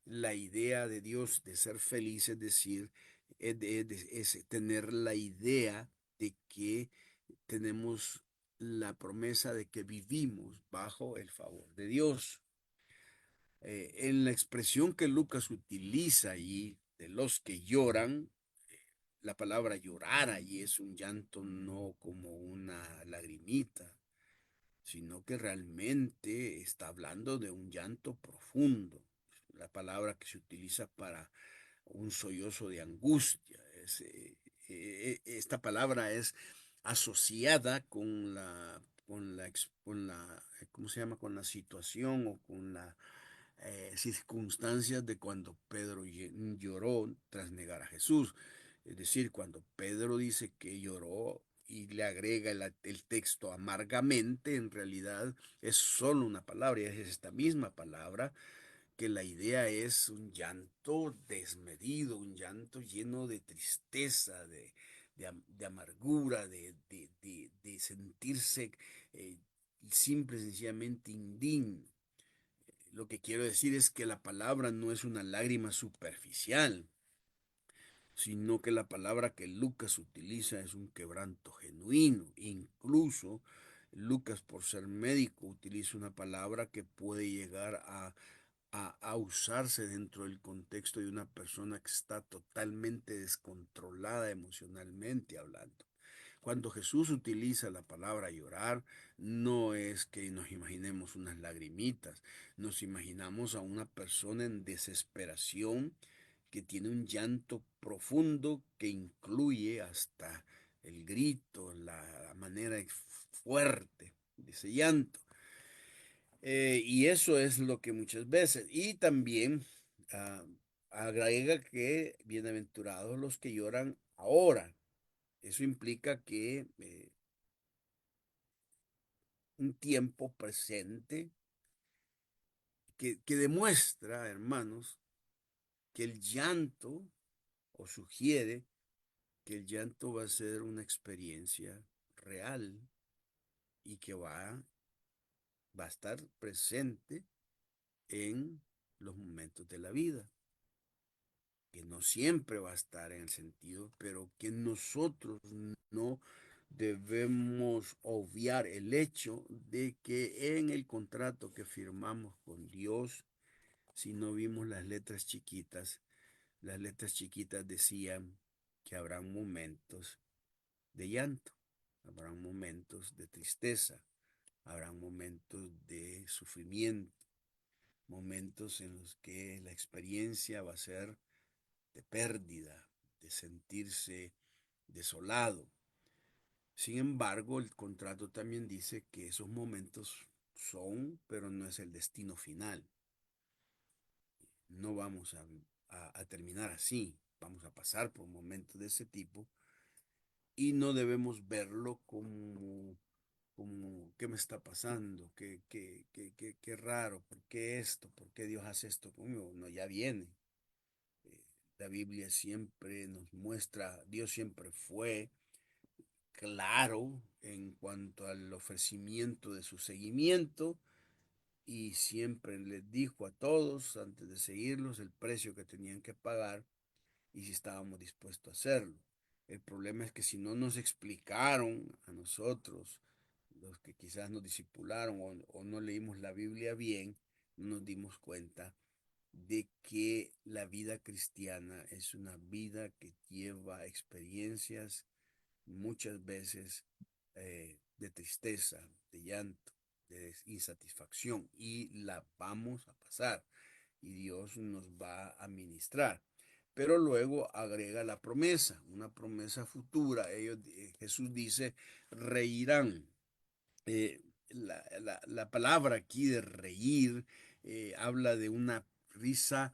la idea de Dios de ser feliz, es decir, es tener la idea de que tenemos la promesa de que vivimos bajo el favor de Dios. En la expresión que Lucas utiliza allí, de los que lloran, la palabra llorar allí es un llanto no como una lagrimita, sino que realmente está hablando de un llanto profundo. La palabra que se utiliza para un sollozo de angustia. Esta palabra es asociada ¿cómo se llama? Con la situación o con las circunstancias de cuando Pedro lloró tras negar a Jesús. Es decir, cuando Pedro dice que lloró y le agrega el texto amargamente, en realidad es solo una palabra, y es esta misma palabra, que la idea es un llanto desmedido, un llanto lleno de tristeza, de amargura, de sentirse eh, simple y sencillamente indigno. Lo que quiero decir es que la palabra no es una lágrima superficial, sino que la palabra que Lucas utiliza es un quebranto genuino. Incluso Lucas, por ser médico, utiliza una palabra que puede llegar a usarse dentro del contexto de una persona que está totalmente descontrolada emocionalmente hablando. Cuando Jesús utiliza la palabra llorar, no es que nos imaginemos unas lagrimitas, nos imaginamos a una persona en desesperación que tiene un llanto profundo que incluye hasta el grito, la manera fuerte de ese llanto. Y eso es lo que muchas veces, y también agrega que bienaventurados los que lloran Ahora, eso implica que un tiempo presente que demuestra, hermanos, que el llanto o sugiere que el llanto va a ser una experiencia real y que va a estar presente en los momentos de la vida, que no siempre va a estar en el sentido, pero que nosotros no debemos obviar el hecho de que en el contrato que firmamos con Dios, si no vimos las letras chiquitas decían que habrán momentos de llanto, habrán momentos de tristeza, habrán momentos de sufrimiento, momentos en los que la experiencia va a ser de pérdida, de sentirse desolado. Sin embargo, el contrato también dice que esos momentos son, pero no es el destino final. No vamos a terminar así, vamos a pasar por momentos de ese tipo y no debemos verlo como ¿qué me está pasando? ¿Qué raro? ¿Por qué esto? ¿Por qué Dios hace esto conmigo? No, ya viene. La Biblia siempre nos muestra, Dios siempre fue claro en cuanto al ofrecimiento de su seguimiento y siempre les dijo a todos antes de seguirlos el precio que tenían que pagar y si estábamos dispuestos a hacerlo. El problema es que si no nos explicaron a nosotros, los que quizás nos discipularon o no leímos la Biblia bien, no nos dimos cuenta de que la vida cristiana es una vida que lleva experiencias muchas veces de tristeza, de llanto, de insatisfacción y la vamos a pasar y Dios nos va a ministrar. Pero luego agrega la promesa, una promesa futura. Jesús dice, reirán. La palabra aquí de reír habla de una risa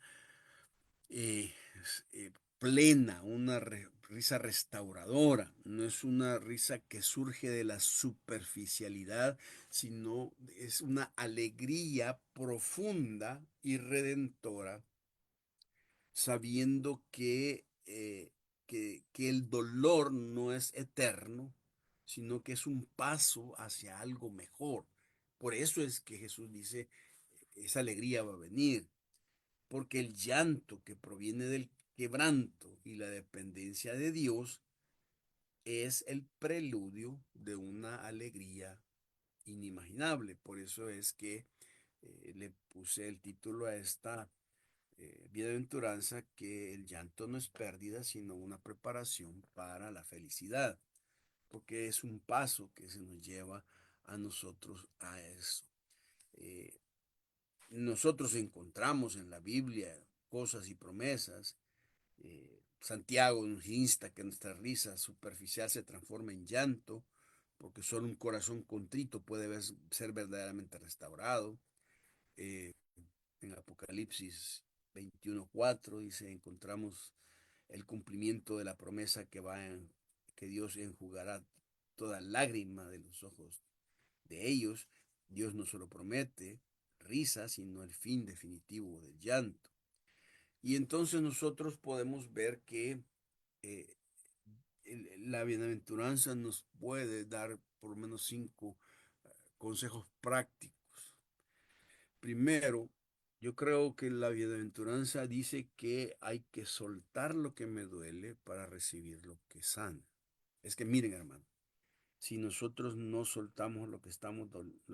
eh, plena, una risa restauradora. No es una risa que surge de la superficialidad, sino es una alegría profunda y redentora, sabiendo que el dolor no es eterno, sino que es un paso hacia algo mejor. Por eso es que Jesús dice, esa alegría va a venir, porque el llanto que proviene del quebranto y la dependencia de Dios es el preludio de una alegría inimaginable. Por eso es que le puse el título a esta bienaventuranza, que el llanto no es pérdida, sino una preparación para la felicidad, porque es un paso que se nos lleva a nosotros a eso. Eh, Nosotros encontramos en la Biblia cosas y promesas. Santiago nos insta que nuestra risa superficial se transforme en llanto, porque solo un corazón contrito puede ser verdaderamente restaurado. Eh, en Apocalipsis 21:4 dice, encontramos el cumplimiento de la promesa que Dios enjugará toda lágrima de los ojos de ellos. Dios no solo promete risa, sino el fin definitivo del llanto. Y entonces nosotros podemos ver que eh, la bienaventuranza nos puede dar por lo menos 5 consejos prácticos. Primero, yo creo que la bienaventuranza dice que hay que soltar lo que me duele para recibir lo que sana. Es que miren, hermano, si nosotros no soltamos lo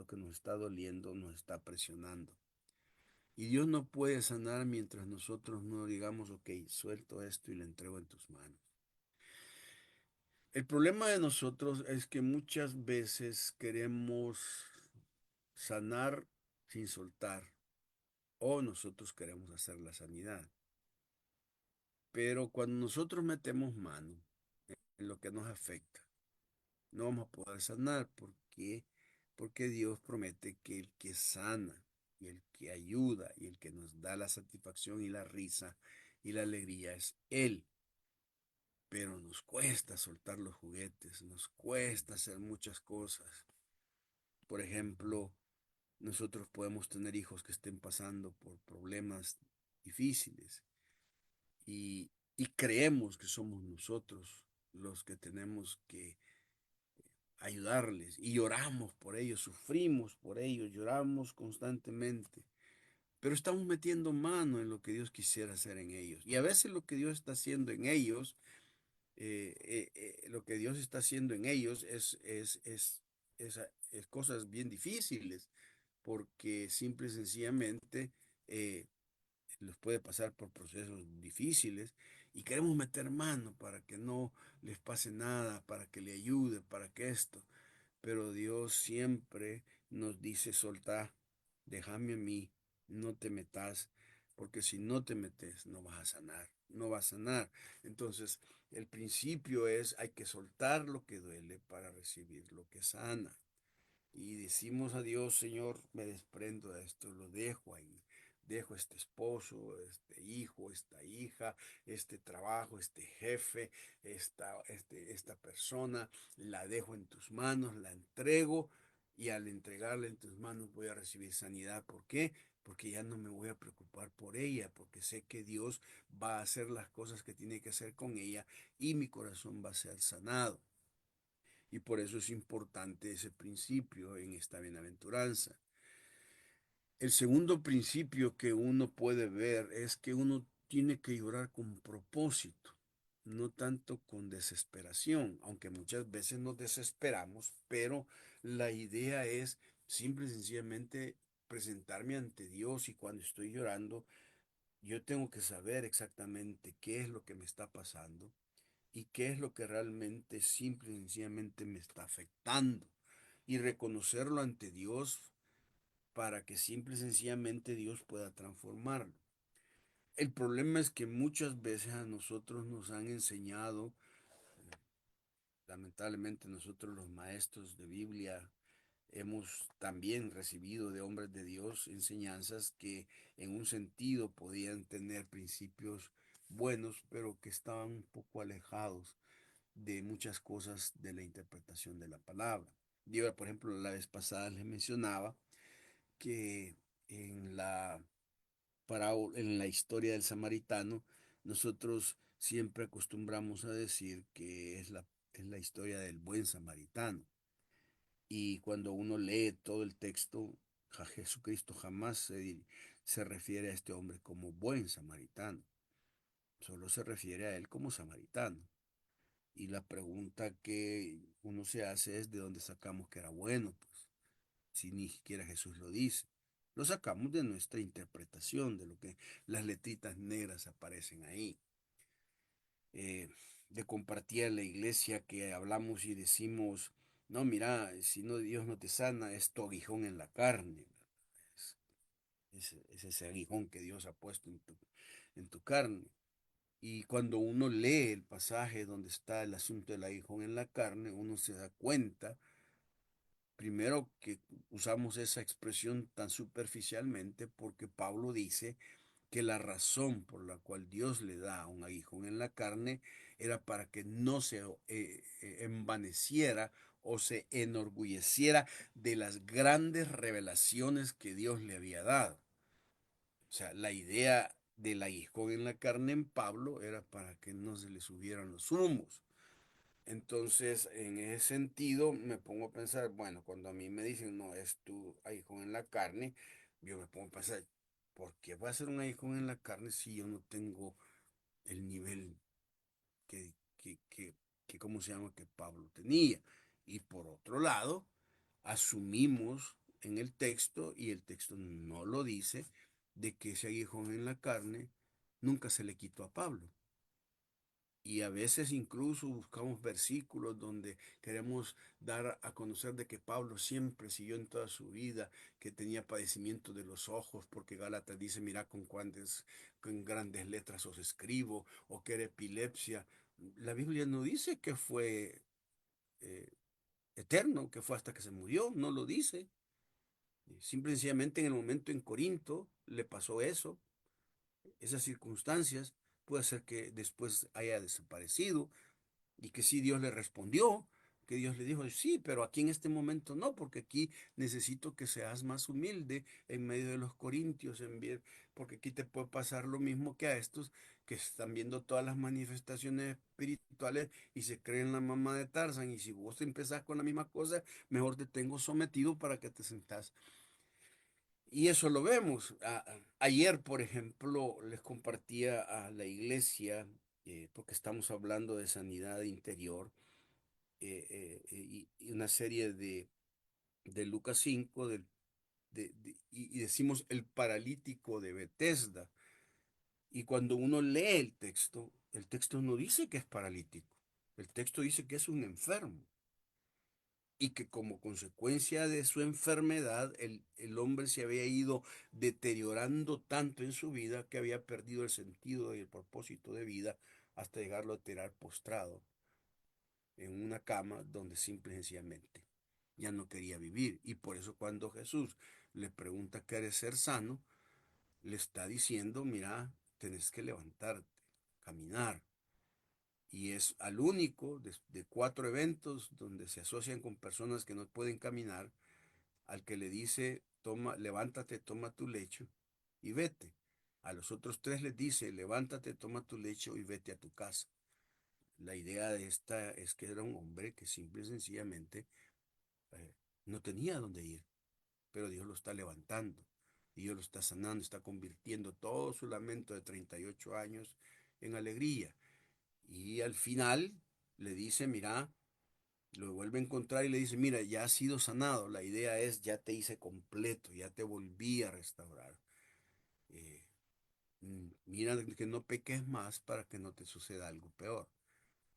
que nos está doliendo, nos está presionando. Y Dios no puede sanar mientras nosotros no digamos, ok, suelto esto y lo entrego en tus manos. El problema de nosotros es que muchas veces queremos sanar sin soltar o nosotros queremos hacer la sanidad. Pero cuando nosotros metemos mano en lo que nos afecta, no vamos a poder sanar. Porque Dios promete que el que sana y el que ayuda y el que nos da la satisfacción y la risa y la alegría es Él. pero nos cuesta soltar los juguetes, nos cuesta hacer muchas cosas. Por ejemplo, nosotros podemos tener hijos que estén pasando por problemas difíciles y creemos que somos nosotros los que tenemos que ayudarles y lloramos por ellos, sufrimos por ellos, lloramos constantemente, pero estamos metiendo mano en lo que Dios quisiera hacer en ellos. Y a veces lo que Dios está haciendo en ellos, lo que Dios está haciendo en ellos es cosas bien difíciles, porque simple y sencillamente eh, los puede pasar por procesos difíciles y queremos meter mano para que no les pase nada, para que le ayude, para que esto. Pero Dios siempre nos dice, soltá, déjame a mí, no te metas, porque si no te metes no vas a sanar, no vas a sanar. Entonces, el principio es, hay que soltar lo que duele para recibir lo que sana. Y decimos a Dios, Señor, me desprendo de esto, lo dejo ahí. Dejo este esposo, este hijo, esta hija, este trabajo, este jefe, esta persona, la dejo en tus manos, la entrego y al entregarla en tus manos voy a recibir sanidad. ¿Por qué? Porque ya no me voy a preocupar por ella, porque sé que Dios va a hacer las cosas que tiene que hacer con ella y mi corazón va a ser sanado. Y por eso es importante ese principio en esta bienaventuranza. El segundo principio que uno puede ver es que uno tiene que llorar con propósito, no tanto con desesperación, aunque muchas veces nos desesperamos, pero la idea es simple y sencillamente presentarme ante Dios y cuando estoy llorando, yo tengo que saber exactamente qué es lo que me está pasando y qué es lo que realmente simple y sencillamente me está afectando y reconocerlo ante Dios para que simple y sencillamente Dios pueda transformarlo. El problema es que muchas veces a nosotros nos han enseñado, lamentablemente nosotros los maestros de Biblia hemos también recibido de hombres de Dios enseñanzas que en un sentido podían tener principios buenos, pero que estaban un poco alejados de muchas cosas de la interpretación de la palabra. Yo, por ejemplo, la vez pasada les mencionaba que en en la historia del samaritano, nosotros siempre acostumbramos a decir que es la historia del buen samaritano. Y cuando uno lee todo el texto, Jesucristo jamás se refiere a este hombre como buen samaritano, solo se refiere a él como samaritano. Y la pregunta que uno se hace es de dónde sacamos que era bueno, pues, si ni siquiera Jesús lo dice. Lo sacamos de nuestra interpretación, de lo que las letritas negras aparecen ahí. De compartir en la iglesia que hablamos y decimos, no, mira, si no Dios no te sana, es tu aguijón en la carne. Es ese aguijón que Dios ha puesto en tu carne. Y cuando uno lee el pasaje donde está el asunto del aguijón en la carne, uno se da cuenta, primero que usamos esa expresión tan superficialmente porque Pablo dice que la razón por la cual Dios le da un aguijón en la carne era para que no se envaneciera o se enorgulleciera de las grandes revelaciones que Dios le había dado. O sea, la idea del aguijón en la carne en Pablo era para que no se le subieran los humos. Entonces, en ese sentido, me pongo a pensar, bueno, cuando a mí me dicen, no, es tu aguijón en la carne, yo me pongo a pensar, ¿por qué va a ser un aguijón en la carne si yo no tengo el nivel que, que, que, ¿cómo se llama?, que Pablo tenía? Y por otro lado, asumimos en el texto, y el texto no lo dice, de que ese aguijón en la carne nunca se le quitó a Pablo. Y a veces incluso buscamos versículos donde queremos dar a conocer de que Pablo siempre siguió en toda su vida, que tenía padecimiento de los ojos, porque Gálatas dice, mira con grandes letras os escribo, o que era epilepsia. La Biblia no dice que fue eh, eterno, que fue hasta que se murió, no lo dice. Simple y sencillamente en el momento en Corinto le pasó eso, esas circunstancias, puede ser que después haya desaparecido y que sí Dios le respondió, que Dios le dijo, sí, pero aquí en este momento no, porque aquí necesito que seas más humilde en medio de los corintios, porque aquí te puede pasar lo mismo que a estos que están viendo todas las manifestaciones espirituales y se creen la mamá de Tarzán, y si vos empezás con la misma cosa, mejor te tengo sometido para que te sentás. Y eso lo vemos. Ayer, por ejemplo, les compartía a la iglesia, porque estamos hablando de sanidad interior, y una serie de Lucas 5, y decimos el paralítico de Betesda. Y cuando uno lee el texto no dice que es paralítico, el texto dice que es un enfermo y que como consecuencia de su enfermedad el hombre se había ido deteriorando tanto en su vida que había perdido el sentido y el propósito de vida hasta llegarlo a tirar postrado en una cama donde simple y sencillamente ya no quería vivir. Y por eso cuando Jesús le pregunta qué es ser sano, le está diciendo, mira, tenés que levantarte, caminar. Y es al único de 4 eventos donde se asocian con personas que no pueden caminar, al que le dice, toma, levántate, toma tu lecho y vete. A los otros 3 les dice, levántate, toma tu lecho y vete a tu casa. La idea de esta es que era un hombre que simple y sencillamente eh, no tenía dónde ir, pero Dios lo está levantando, y Dios lo está sanando, está convirtiendo todo su lamento de 38 años en alegría. Y al final le dice, mira, lo vuelve a encontrar y le dice, mira, ya has sido sanado, la idea es, ya te hice completo, ya te volví a restaurar. Eh, Mira que no peques más para que no te suceda algo peor.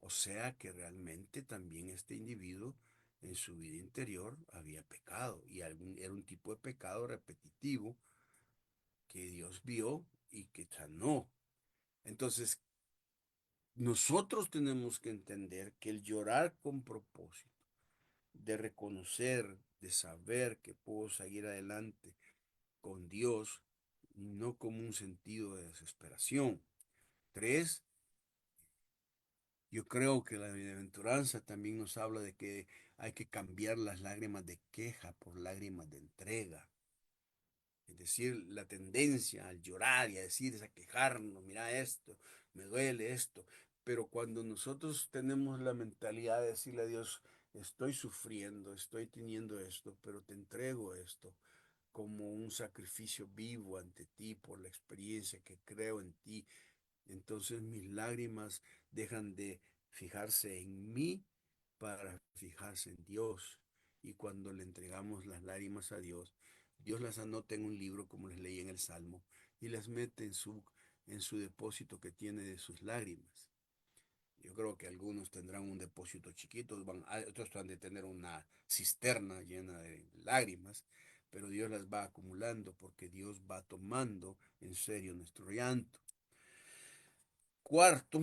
O sea que realmente también este individuo en su vida interior había pecado, y era un tipo de pecado repetitivo que Dios vio y que sanó. Entonces, nosotros tenemos que entender que el llorar con propósito, de reconocer, de saber que puedo seguir adelante con Dios, no como un sentido de desesperación. 3, yo creo que la bienaventuranza también nos habla de que hay que cambiar las lágrimas de queja por lágrimas de entrega. Es decir, la tendencia al llorar y a decir, a quejarnos, mira esto, me duele esto. Pero cuando nosotros tenemos la mentalidad de decirle a Dios, estoy sufriendo, estoy teniendo esto, pero te entrego esto como un sacrificio vivo ante ti por la experiencia que creo en ti, entonces mis lágrimas dejan de fijarse en mí para fijarse en Dios. Y cuando le entregamos las lágrimas a Dios, Dios las anota en un libro, como les leí en el Salmo, y las mete en su depósito que tiene de sus lágrimas. Yo creo que algunos tendrán un depósito chiquito, otros han de tener una cisterna llena de lágrimas, pero Dios las va acumulando porque Dios va tomando en serio nuestro llanto. Cuarto,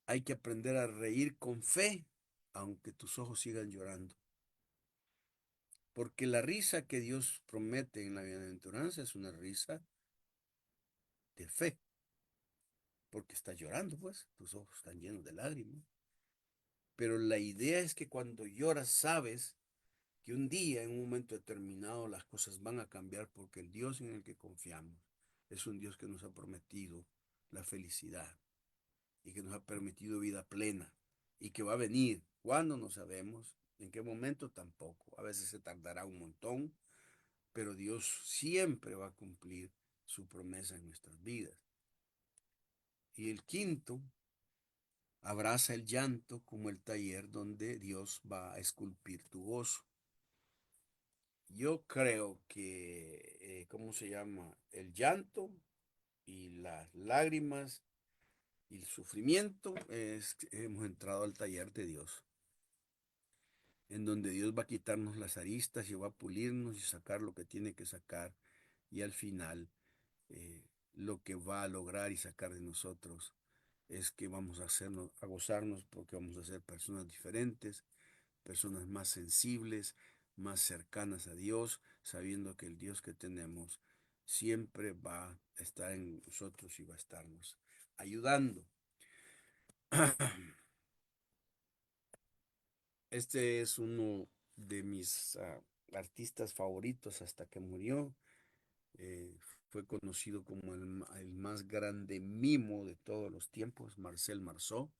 hay que aprender a reír con fe, aunque tus ojos sigan llorando. Porque la risa que Dios promete en la bienaventuranza es una risa de fe. Porque estás llorando, pues, tus ojos están llenos de lágrimas. Pero la idea es que cuando lloras sabes que un día, en un momento determinado, las cosas van a cambiar porque el Dios en el que confiamos es un Dios que nos ha prometido la felicidad y que nos ha permitido vida plena y que va a venir. ¿Cuándo? No sabemos. ¿En qué momento? Tampoco. A veces se tardará un montón, pero Dios siempre va a cumplir su promesa en nuestras vidas. Y el quinto, abraza el llanto como el taller donde Dios va a esculpir tu gozo. Yo creo que, ¿cómo se llama? El llanto y las lágrimas y el sufrimiento hemos entrado al taller de Dios, en donde Dios va a quitarnos las aristas y va a pulirnos y sacar lo que tiene que sacar, y al final eh, lo que va a lograr y sacar de nosotros es que vamos a hacernos, a gozarnos, porque vamos a ser personas diferentes, personas más sensibles, más cercanas a Dios, sabiendo que el Dios que tenemos siempre va a estar en nosotros y va a estarnos ayudando. Este es uno de mis artistas favoritos hasta que murió. Eh, Fue conocido como el más grande mimo de todos los tiempos, Marcel Marceau,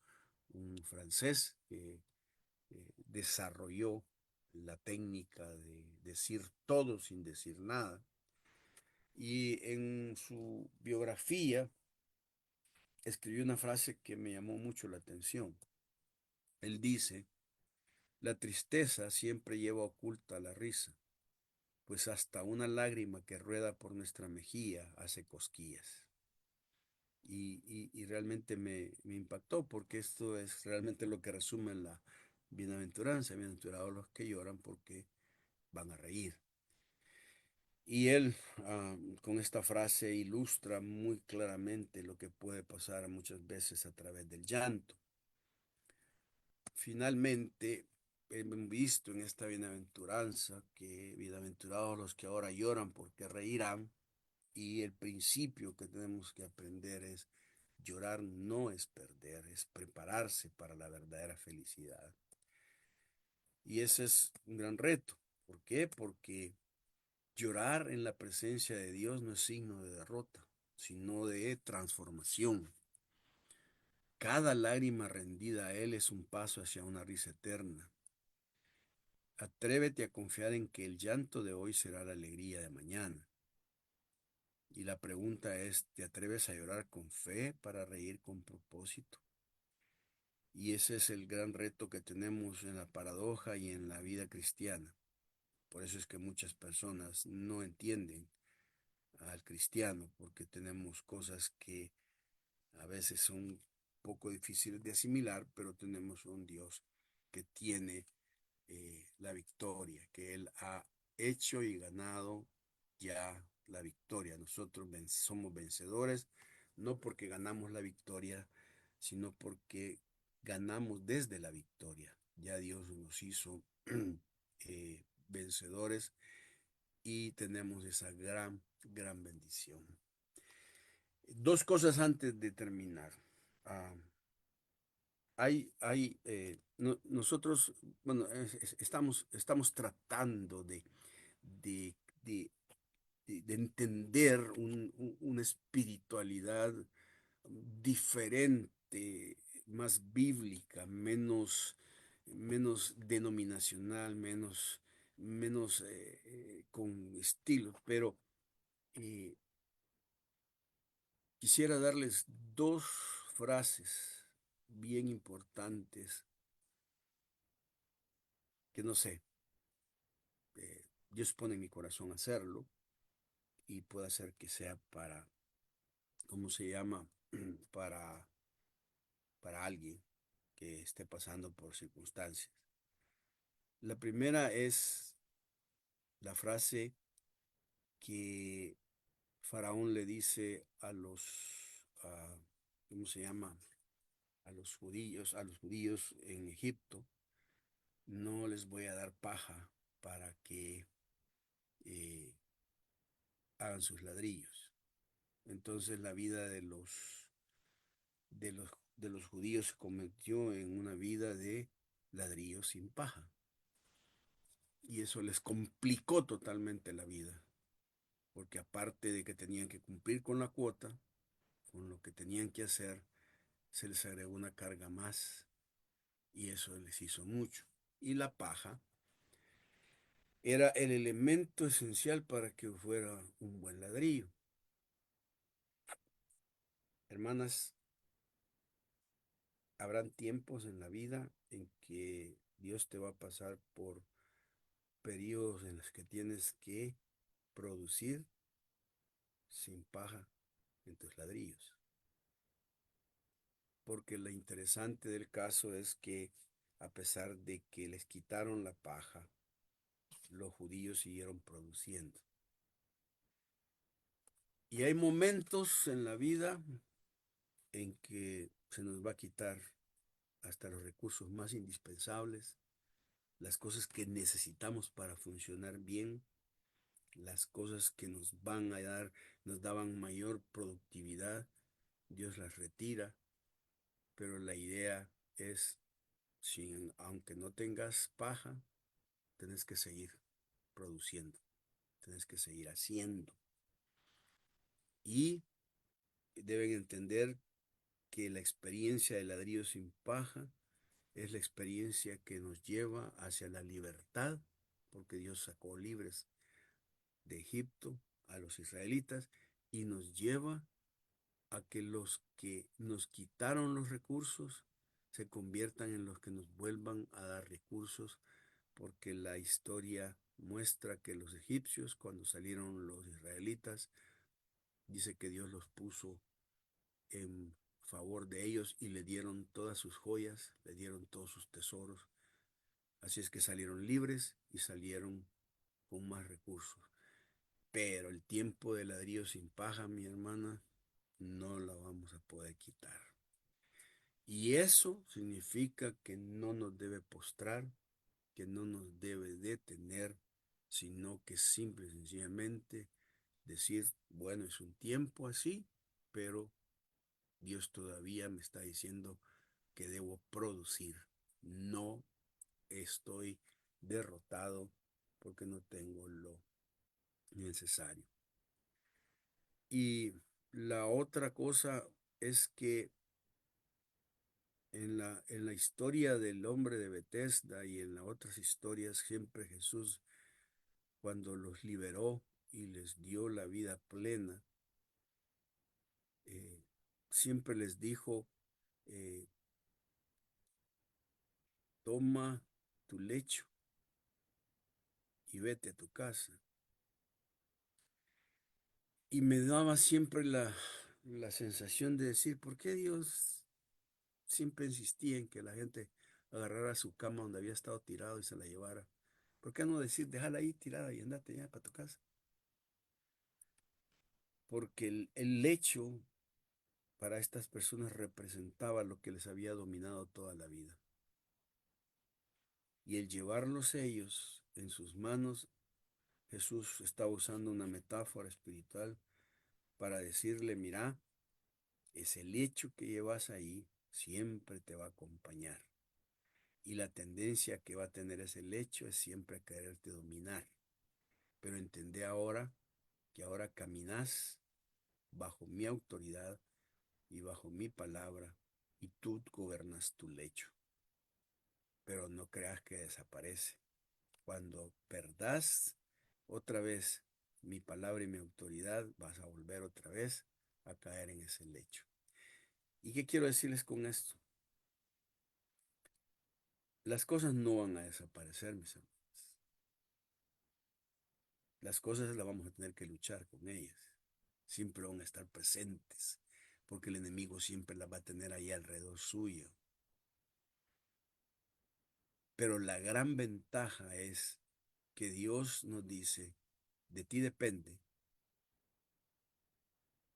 un francés que desarrolló la técnica de decir todo sin decir nada. Y en su biografía escribió una frase que me llamó mucho la atención. Él dice: la tristeza siempre lleva oculta la risa, pues hasta una lágrima que rueda por nuestra mejilla hace cosquillas. Y realmente me impactó, porque esto es realmente lo que resume la bienaventuranza. Bienaventurados los que lloran, porque van a reír. Y él con esta frase ilustra muy claramente lo que puede pasar muchas veces a través del llanto. Finalmente, hemos visto en esta bienaventuranza que bienaventurados los que ahora lloran, porque reirán. Y el principio que tenemos que aprender es: llorar no es perder, es prepararse para la verdadera felicidad. Y ese es un gran reto. ¿Por qué? Porque llorar en la presencia de Dios no es signo de derrota, sino de transformación. Cada lágrima rendida a Él es un paso hacia una risa eterna. Atrévete a confiar en que el llanto de hoy será la alegría de mañana. Y la pregunta es: ¿te atreves a llorar con fe para reír con propósito? Y ese es el gran reto que tenemos en la paradoja y en la vida cristiana. Por eso es que muchas personas no entienden al cristiano, porque tenemos cosas que a veces son un poco difíciles de asimilar, pero tenemos un Dios que tiene la victoria, que Él ha hecho y ganado ya la victoria. Nosotros somos vencedores, no porque ganamos la victoria, sino porque ganamos desde la victoria. Ya Dios nos hizo vencedores, y tenemos esa gran bendición. Dos cosas antes de terminar. Ah, nosotros, bueno, estamos tratando de, de- de entender una espiritualidad diferente, más bíblica, menos denominacional, menos con estilo. Pero eh, quisiera darles dos frases bien importantes que, no sé, Dios pone en mi corazón hacerlo, y puede ser que sea para, ¿cómo se llama? Para, para alguien que esté pasando por circunstancias. La primera es la frase que Faraón le dice ¿cómo se llama? A los judíos en Egipto: no les voy a dar paja para que eh, hagan sus ladrillos. Entonces la vida de los judíos se convirtió en una vida de ladrillos sin paja. Y eso les complicó totalmente la vida, porque aparte de que tenían que cumplir con la cuota, con lo que tenían que hacer, se les agregó una carga más, y eso les hizo mucho. Y la paja era el elemento esencial para que fuera un buen ladrillo. Hermanas, habrán tiempos en la vida en que Dios te va a pasar por periodos en los que tienes que producir sin paja en tus ladrillos. Porque lo interesante del caso es que, a pesar de que les quitaron la paja, los judíos siguieron produciendo. Y hay momentos en la vida en que se nos va a quitar hasta los recursos más indispensables, las cosas que necesitamos para funcionar bien, las cosas que nos daban mayor productividad. Dios las retira, pero la idea es, aunque no tengas paja, tenés que seguir produciendo, tenés que seguir haciendo. Y deben entender que la experiencia de ladrillo sin paja es la experiencia que nos lleva hacia la libertad, porque Dios sacó libres de Egipto a los israelitas y nos lleva a que los que nos quitaron los recursos se conviertan en los que nos vuelvan a dar recursos, porque la historia muestra que los egipcios, cuando salieron los israelitas, dice que Dios los puso en favor de ellos y le dieron todas sus joyas, le dieron todos sus tesoros. Así es que salieron libres y salieron con más recursos. Pero el tiempo de ladrillo sin paja, mi hermana, no la vamos a poder quitar. Y eso significa que no nos debe postrar, que no nos debe detener, sino que simple y sencillamente decir, bueno, es un tiempo así, pero Dios todavía me está diciendo que debo producir. No estoy derrotado porque no tengo lo necesario. Y la otra cosa es que en la historia del hombre de Bethesda y en las otras historias, siempre Jesús, cuando los liberó y les dio la vida plena, siempre les dijo, toma tu lecho y vete a tu casa. Y me daba siempre la sensación de decir, ¿por qué Dios siempre insistía en que la gente agarrara su cama donde había estado tirado y se la llevara? ¿Por qué no decir, déjala ahí tirada y andate ya para tu casa? Porque el lecho para estas personas representaba lo que les había dominado toda la vida. Y el llevarlos ellos en sus manos, Jesús estaba usando una metáfora espiritual para decirle, mira, ese lecho que llevas ahí siempre te va a acompañar. Y la tendencia que va a tener ese lecho es siempre quererte dominar. Pero entendé ahora que ahora caminas bajo mi autoridad y bajo mi palabra y tú gobernas tu lecho. Pero no creas que desaparece. Cuando perdás otra vez mi palabra y mi autoridad, vas a volver otra vez a caer en ese lecho. ¿Y qué quiero decirles con esto? Las cosas no van a desaparecer, mis hermanos. Las cosas las vamos a tener que luchar con ellas. Siempre van a estar presentes, porque el enemigo siempre las va a tener ahí alrededor suyo. Pero la gran ventaja es que Dios nos dice, de ti depende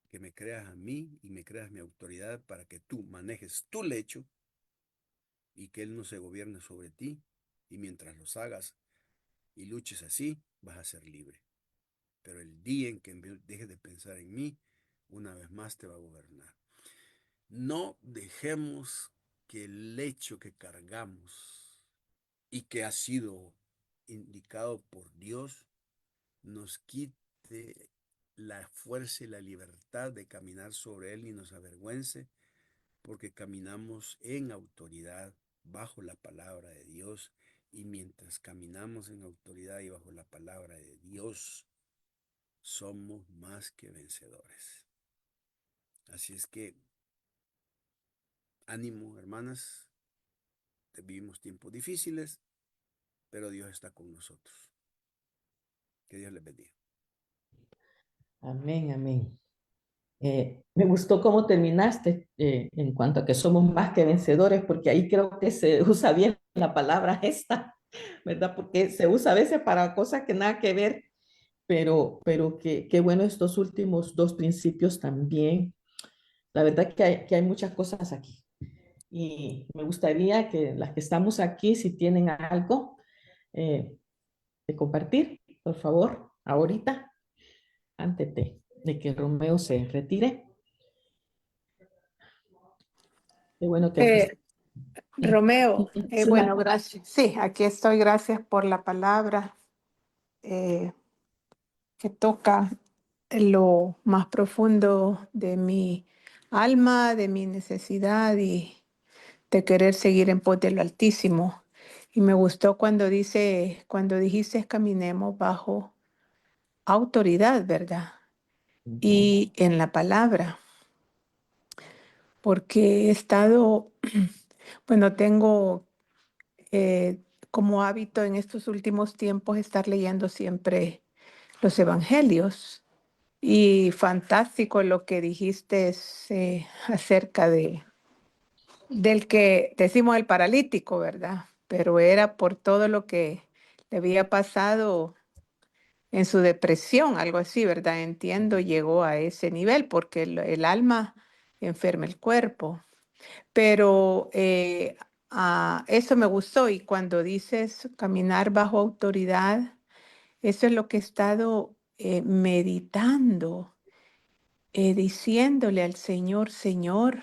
que me creas a mí y me creas mi autoridad para que tú manejes tu lecho y que Él no se gobierne sobre ti. Y mientras los hagas y luches así, vas a ser libre. Pero el día en que dejes de pensar en mí, una vez más te va a gobernar. No dejemos que el lecho que cargamos y que ha sido indicado por Dios nos quite la fuerza y la libertad de caminar sobre él ni nos avergüence, porque caminamos en autoridad bajo la palabra de Dios, y mientras caminamos en autoridad y bajo la palabra de Dios, somos más que vencedores. Así es que ánimo, hermanas, vivimos tiempos difíciles, pero Dios está con nosotros. Que Dios les bendiga. Amén, amén. Me gustó cómo terminaste en cuanto a que somos más que vencedores, porque ahí creo que se usa bien la palabra esta, ¿verdad? Porque se usa a veces para cosas que nada que ver, pero qué bueno estos últimos dos principios también. La verdad que hay muchas cosas aquí. Y me gustaría que las que estamos aquí, si tienen algo de compartir, por favor, ahorita, antes de que Romeo se retire. Qué bueno que... Romeo, Sí, bueno, gracias. Sí, aquí estoy. Gracias por la palabra eh, que toca lo más profundo de mi alma, de mi necesidad y de querer seguir en pos de lo Altísimo. Y me gustó cuando dijiste caminemos bajo autoridad, ¿verdad? Y en la palabra, porque he estado, bueno, tengo como hábito en estos últimos tiempos estar leyendo siempre los evangelios. Y fantástico lo que dijiste acerca del que decimos el paralítico, ¿verdad? Pero era por todo lo que le había pasado en su depresión, algo así, ¿verdad? Entiendo, llegó a ese nivel porque el alma enferma el cuerpo. Pero eso me gustó y cuando dices caminar bajo autoridad, eso es lo que he estado meditando, diciéndole al Señor, Señor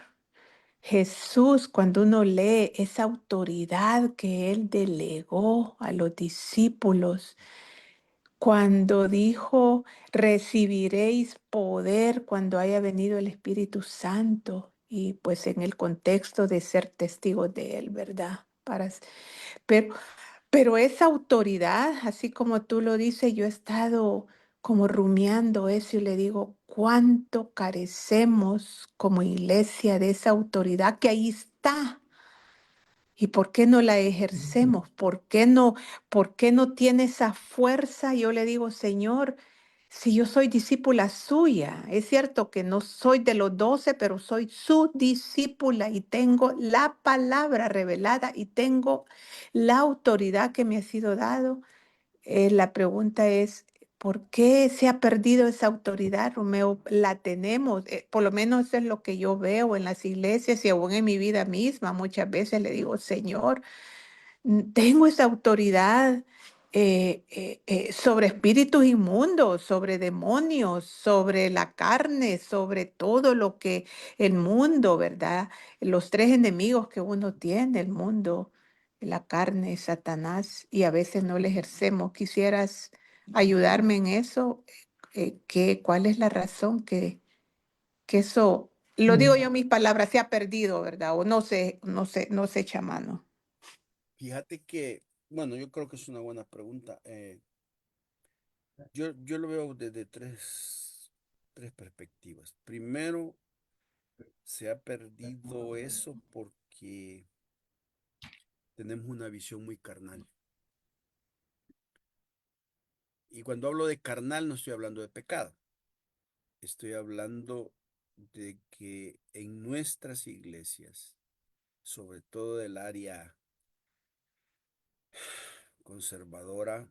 Jesús, cuando uno lee esa autoridad que Él delegó a los discípulos, cuando dijo, recibiréis poder cuando haya venido el Espíritu Santo, y pues en el contexto de ser testigos de Él, ¿verdad? Pero, pero esa autoridad, así como tú lo dices, yo he estado como rumiando eso y le digo, cuánto carecemos como iglesia de esa autoridad que ahí está. ¿Y por qué no la ejercemos? Por qué no tiene esa fuerza? Yo le digo, Señor, si yo soy discípula suya, es cierto que no soy de los 12, pero soy su discípula y tengo la palabra revelada y tengo la autoridad que me ha sido dado. La pregunta es, ¿por qué se ha perdido esa autoridad, Romeo? La tenemos, por lo menos eso es lo que yo veo en las iglesias y aún en mi vida misma. Muchas veces le digo, Señor, tengo esa autoridad sobre espíritus inmundos, sobre demonios, sobre la carne, sobre todo lo que el mundo, ¿verdad? Los tres enemigos que uno tiene, el mundo, la carne, Satanás, y a veces no le ejercemos. ¿Quisieras ayudarme en eso? ¿Cuál es la razón que eso, lo digo yo en mis palabras, se ha perdido, ¿verdad? O no se echa mano. Fíjate que, bueno, yo creo que es una buena pregunta. Yo lo veo desde tres perspectivas. Primero, se ha perdido eso porque tenemos una visión muy carnal. Y cuando hablo de carnal no estoy hablando de pecado. Estoy hablando de que en nuestras iglesias, sobre todo del área conservadora,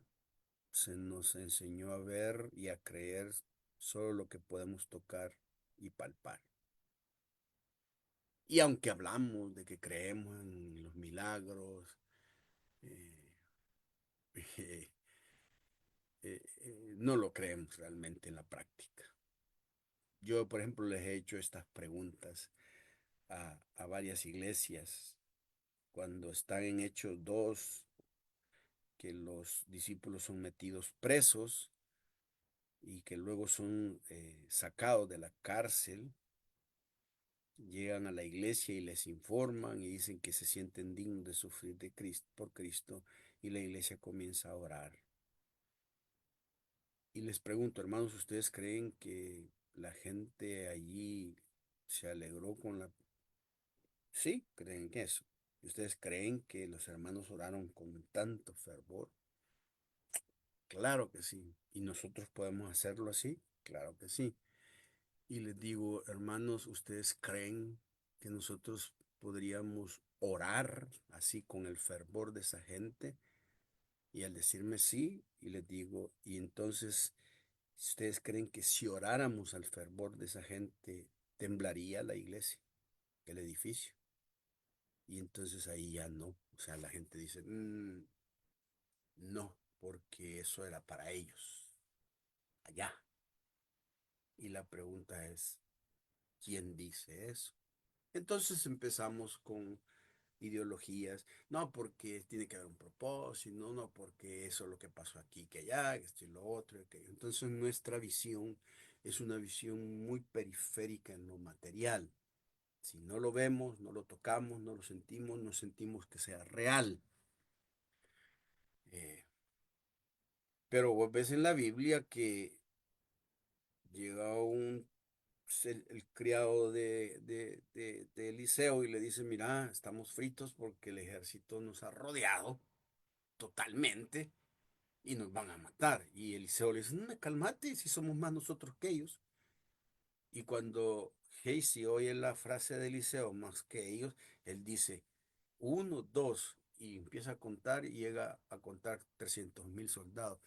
se nos enseñó a ver y a creer solo lo que podemos tocar y palpar. Y aunque hablamos de que creemos en los milagros, eh, no lo creemos realmente en la práctica. Yo, por ejemplo, les he hecho estas preguntas a varias iglesias cuando están en Hechos 2, que los discípulos son metidos presos y que luego son sacados de la cárcel, llegan a la iglesia y les informan y dicen que se sienten dignos de sufrir por Cristo, y la iglesia comienza a orar. Y les pregunto, hermanos, ¿ustedes creen que la gente allí se alegró con la... Sí, creen que eso. ¿Y ustedes creen que los hermanos oraron con tanto fervor? Claro que sí. ¿Y nosotros podemos hacerlo así? Claro que sí. Y les digo, hermanos, ¿ustedes creen que nosotros podríamos orar así con el fervor de esa gente? Y al decirme sí, y les digo, y entonces, ¿ustedes creen que si oráramos al fervor de esa gente, temblaría la iglesia, el edificio? Y entonces ahí ya no. O sea, la gente dice, no, porque eso era para ellos, allá. Y la pregunta es, ¿quién dice eso? Entonces empezamos con ideologías, no porque tiene que haber un propósito, no porque eso es lo que pasó aquí, que allá, que esto y lo otro, que... Entonces nuestra visión es una visión muy periférica en lo material. Si no lo vemos, no lo tocamos, no lo sentimos, no sentimos que sea real. Eh, pero vos ves en la Biblia que llega el criado de Eliseo y le dice, mira, estamos fritos porque el ejército nos ha rodeado totalmente y nos van a matar. Y Eliseo le dice, no, cálmate, si somos más nosotros que ellos. Y cuando Geisi oye la frase de Eliseo, más que ellos, él dice, uno, dos, y empieza a contar y llega a contar 300.000 soldados.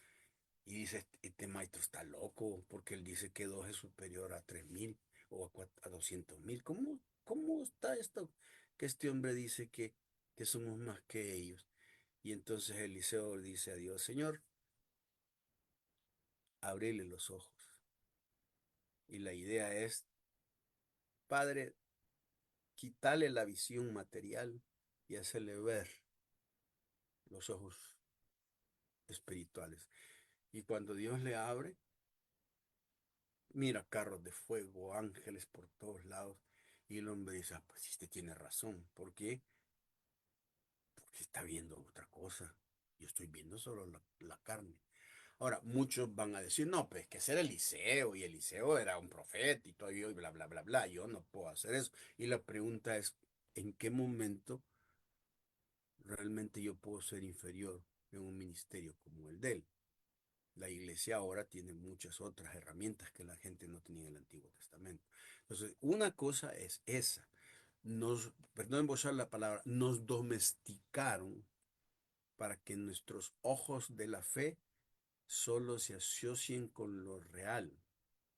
Y dice, este maestro está loco, porque él dice que dos es superior a 3.000 o a 200.000. ¿Cómo está esto? Que este hombre dice que somos más que ellos. Y entonces Eliseo dice a Dios, Señor, abrile los ojos. Y la idea es, Padre, quítale la visión material y hacerle ver los ojos espirituales. Y cuando Dios le abre, mira carros de fuego, ángeles por todos lados. Y el hombre dice, ah, pues sí, usted tiene razón. ¿Por qué? Porque está viendo otra cosa. Yo estoy viendo solo la carne. Ahora, muchos van a decir, no, pues que ese era Eliseo y Eliseo era un profeta y todo y bla, bla, bla, bla. Yo no puedo hacer eso. Y la pregunta es, ¿en qué momento realmente yo puedo ser inferior en un ministerio como el de él? La iglesia ahora tiene muchas otras herramientas que la gente no tenía en el Antiguo Testamento. Entonces, una cosa es esa. Perdón usar la palabra, nos domesticaron para que nuestros ojos de la fe solo se asocien con lo real.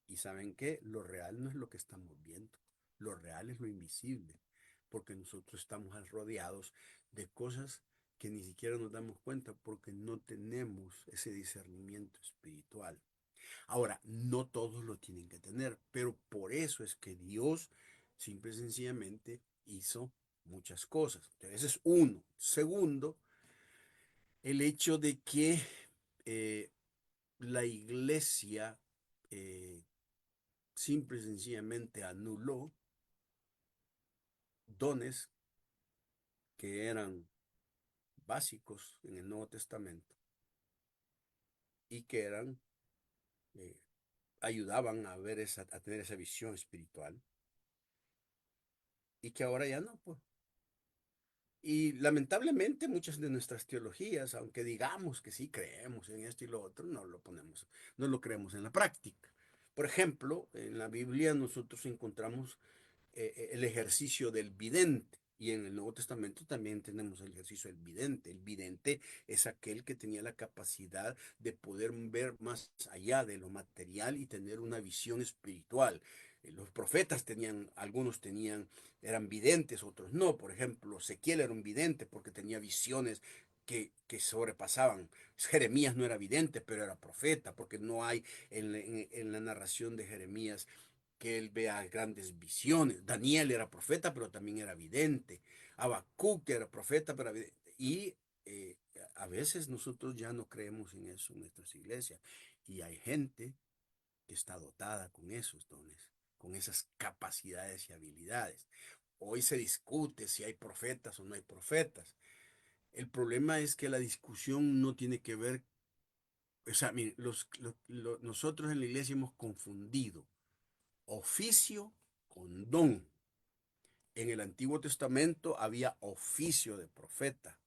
¿Y saben qué? Lo real no es lo que estamos viendo. Lo real es lo invisible. Porque nosotros estamos rodeados de cosas que ni siquiera nos damos cuenta porque no tenemos ese discernimiento espiritual. Ahora, no todos lo tienen que tener, pero por eso es que Dios simple y sencillamente hizo muchas cosas. Entonces, ese es uno. Segundo, el hecho de que eh, la iglesia simple y sencillamente anuló dones que eran básicos en el Nuevo Testamento y que eran, eh, ayudaban a ver a tener esa visión espiritual y que ahora ya no, pues. Y lamentablemente muchas de nuestras teologías, aunque digamos que sí creemos en esto y lo otro, no lo creemos en la práctica. Por ejemplo, en la Biblia nosotros encontramos el ejercicio del vidente. Y en el Nuevo Testamento también tenemos el ejercicio del vidente. El vidente es aquel que tenía la capacidad de poder ver más allá de lo material y tener una visión espiritual. Los profetas tenían, algunos tenían, eran videntes, otros no. Por ejemplo, Ezequiel era un vidente porque tenía visiones que sobrepasaban. Jeremías no era vidente, pero era profeta, porque no hay en la narración de Jeremías que él vea grandes visiones. Daniel era profeta, pero también era vidente. Habacuc era profeta, pero vidente. Y eh, a veces nosotros ya no creemos en eso en nuestras iglesias. Y hay gente que está dotada con esos dones, con esas capacidades y habilidades. Hoy se discute si hay profetas o no hay profetas. El problema es que la discusión no tiene que ver, o sea, miren, nosotros en la iglesia hemos confundido oficio con don. En el Antiguo Testamento había oficio de profeta.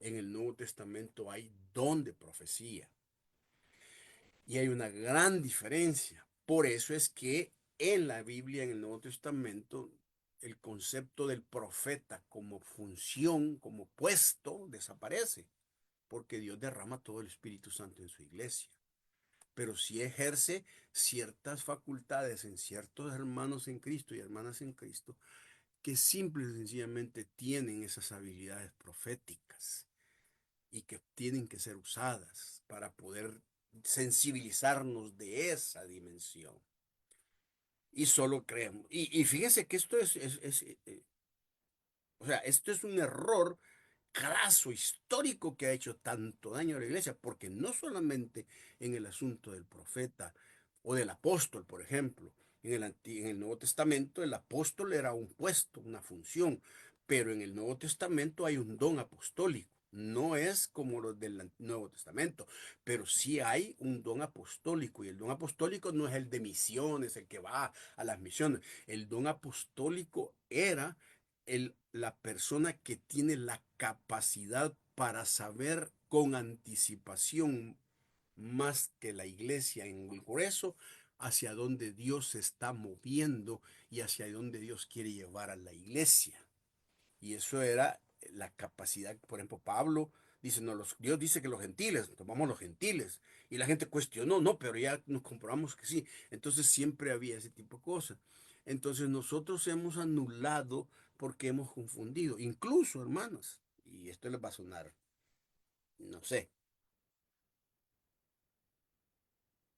En el Nuevo Testamento hay don de profecía. Y hay una gran diferencia. Por eso es que en la Biblia, en el Nuevo Testamento, el concepto del profeta como función, como puesto, desaparece. Porque Dios derrama todo el Espíritu Santo en su iglesia. Pero sí ejerce ciertas facultades en ciertos hermanos en Cristo y hermanas en Cristo que simple y sencillamente tienen esas habilidades proféticas y que tienen que ser usadas para poder sensibilizarnos de esa dimensión. y solo creemos. Y fíjense que esto o sea, esto es un error craso histórico que ha hecho tanto daño a la iglesia, porque no solamente en el asunto del profeta o del apóstol, por ejemplo, en el Nuevo Testamento el apóstol era un puesto, una función, pero en el Nuevo Testamento hay un don apostólico. No es como los del Nuevo Testamento, pero sí hay un don apostólico y el don apostólico no es el de misiones, el que va a las misiones. El don apostólico era la persona que tiene la capacidad para saber con anticipación más que la iglesia en el grueso hacia dónde Dios se está moviendo y hacia dónde Dios quiere llevar a la iglesia. Y eso era la capacidad, por ejemplo, Pablo dice, no, Dios dice que los gentiles, tomamos los gentiles. Y la gente cuestionó, no, pero ya nos comprobamos que sí. Entonces siempre había ese tipo de cosas. Entonces nosotros hemos anulado porque hemos confundido. Incluso, hermanos, y esto les va a sonar, no sé,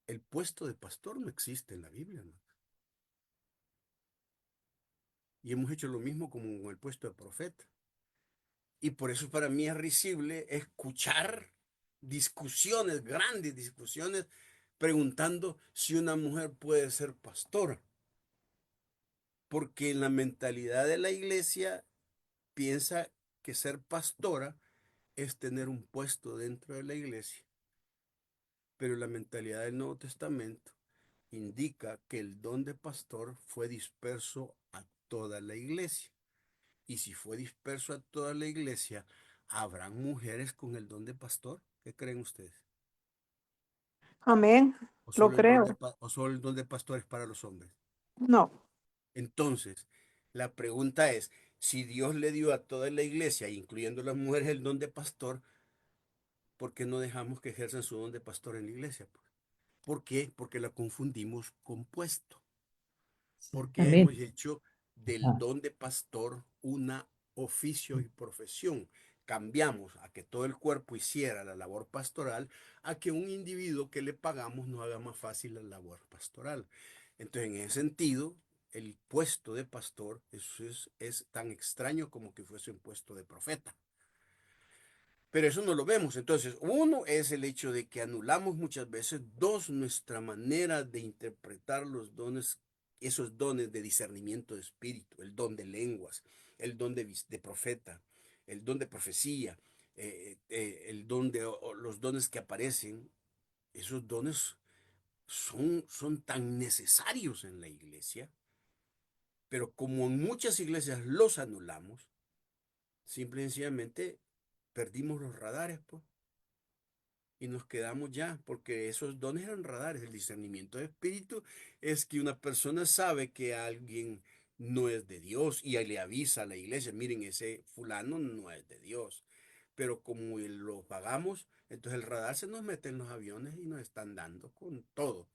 el puesto de pastor no existe en la Biblia, ¿no? Y hemos hecho lo mismo como con el puesto de profeta. Y por eso para mí es risible escuchar discusiones, grandes discusiones, preguntando si una mujer puede ser pastora. Porque en la mentalidad de la iglesia piensa que ser pastora es tener un puesto dentro de la iglesia. Pero la mentalidad del Nuevo Testamento indica que el don de pastor fue disperso a toda la iglesia. Y si fue disperso a toda la iglesia, ¿habrán mujeres con el don de pastor? ¿Qué creen ustedes? Amén. ¿O Lo solo el don creo. o solo el don de pastor es para los hombres? No. Entonces, la pregunta es, si Dios le dio a toda la iglesia, incluyendo las mujeres, el don de pastor, ¿por qué no dejamos que ejerzan su don de pastor en la iglesia, pues? ¿Por qué? Porque la confundimos con puesto. Porque hemos Exactamente. hecho del Ajá. don de pastor una oficio y profesión. Cambiamos a que todo el cuerpo hiciera la labor pastoral, a que un individuo que le pagamos nos haga más fácil la labor pastoral. Entonces, en ese sentido, el puesto de pastor es tan extraño como que fuese un puesto de profeta. Pero eso no lo vemos. Entonces, uno es el hecho de que anulamos muchas veces. Dos, nuestra manera de interpretar los dones, esos dones de discernimiento de espíritu, el don de lenguas, el don de profeta, el don de profecía, el don de los dones que aparecen. Esos dones son tan necesarios en la iglesia, pero como en muchas iglesias los anulamos, simple y sencillamente perdimos los radares, pues. Y nos quedamos ya, porque esos dones eran radares. El discernimiento de espíritu es que una persona sabe que alguien no es de Dios y le avisa a la iglesia, miren, ese fulano no es de Dios. Pero como lo pagamos, entonces el radar se nos mete en los aviones y nos están dando con todo.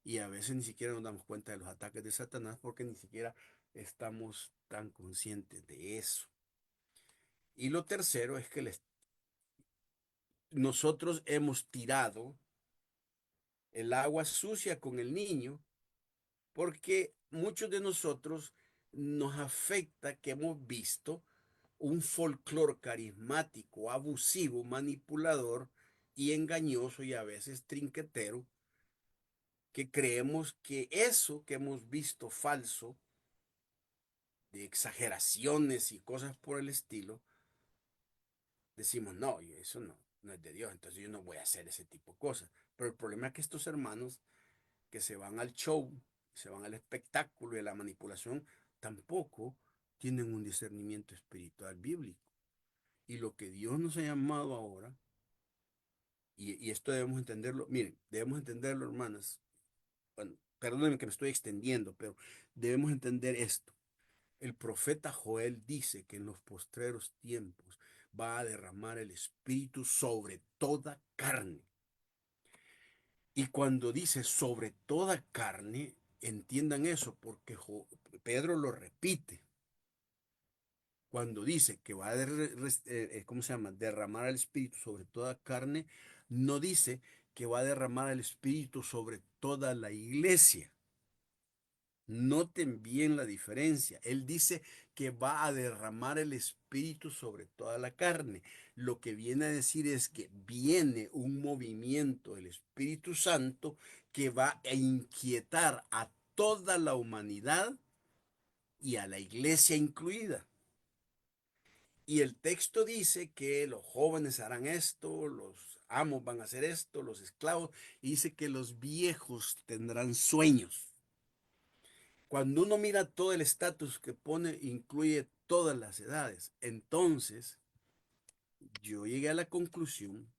Y a veces ni siquiera nos damos cuenta de los ataques de Satanás porque ni siquiera estamos tan conscientes de eso. Y lo tercero es que nosotros hemos tirado el agua sucia con el niño, porque muchos de nosotros nos afecta que hemos visto un folclore carismático, abusivo, manipulador y engañoso y a veces trinquetero, que creemos que eso que hemos visto falso, de exageraciones y cosas por el estilo, decimos, no, eso no es de Dios, entonces yo no voy a hacer ese tipo de cosas. Pero el problema es que estos hermanos que se van al show, se van al espectáculo y a la manipulación, tampoco tienen un discernimiento espiritual bíblico. Y lo que Dios nos ha llamado ahora, y esto debemos entenderlo, miren, debemos entenderlo, hermanas. Bueno, perdónenme que me estoy extendiendo, pero debemos entender esto. El profeta Joel dice que en los postreros tiempos va a derramar el espíritu sobre toda carne. Y cuando dice sobre toda carne, entiendan eso, porque Pedro lo repite. Cuando dice que va a, ¿cómo se llama? Derramar el Espíritu sobre toda carne, no dice que va a derramar el Espíritu sobre toda la iglesia. Noten bien la diferencia. Él dice que va a derramar el Espíritu sobre toda la carne. Lo que viene a decir es que viene un movimiento del Espíritu Santo que va a inquietar a toda la humanidad y a la iglesia incluida. Y el texto dice que los jóvenes harán esto, los amos van a hacer esto, los esclavos, y dice que los viejos tendrán sueños. Cuando uno mira todo el estatus que pone, incluye todas las edades. Entonces, yo llegué a la conclusión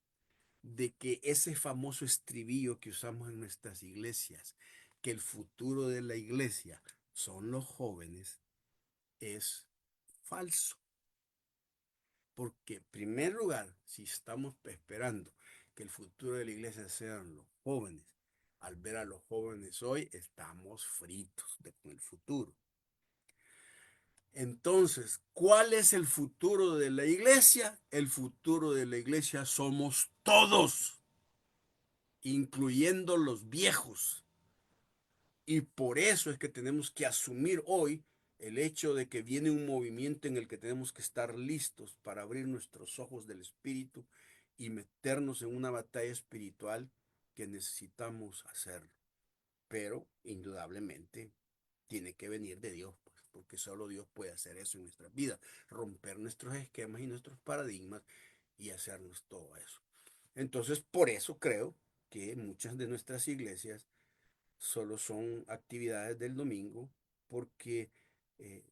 de que ese famoso estribillo que usamos en nuestras iglesias, que el futuro de la iglesia son los jóvenes, es falso. Porque, en primer lugar, si estamos esperando que el futuro de la iglesia sean los jóvenes, al ver a los jóvenes hoy, estamos fritos con el futuro. Entonces, ¿cuál es el futuro de la iglesia? El futuro de la iglesia somos todos, incluyendo los viejos. Y por eso es que tenemos que asumir hoy el hecho de que viene un movimiento en el que tenemos que estar listos para abrir nuestros ojos del espíritu y meternos en una batalla espiritual que necesitamos hacerlo. Pero indudablemente tiene que venir de Dios, pues, porque solo Dios puede hacer eso en nuestras vidas, romper nuestros esquemas y nuestros paradigmas y hacernos todo eso. Entonces, por eso creo que muchas de nuestras iglesias solo son actividades del domingo, porque eh,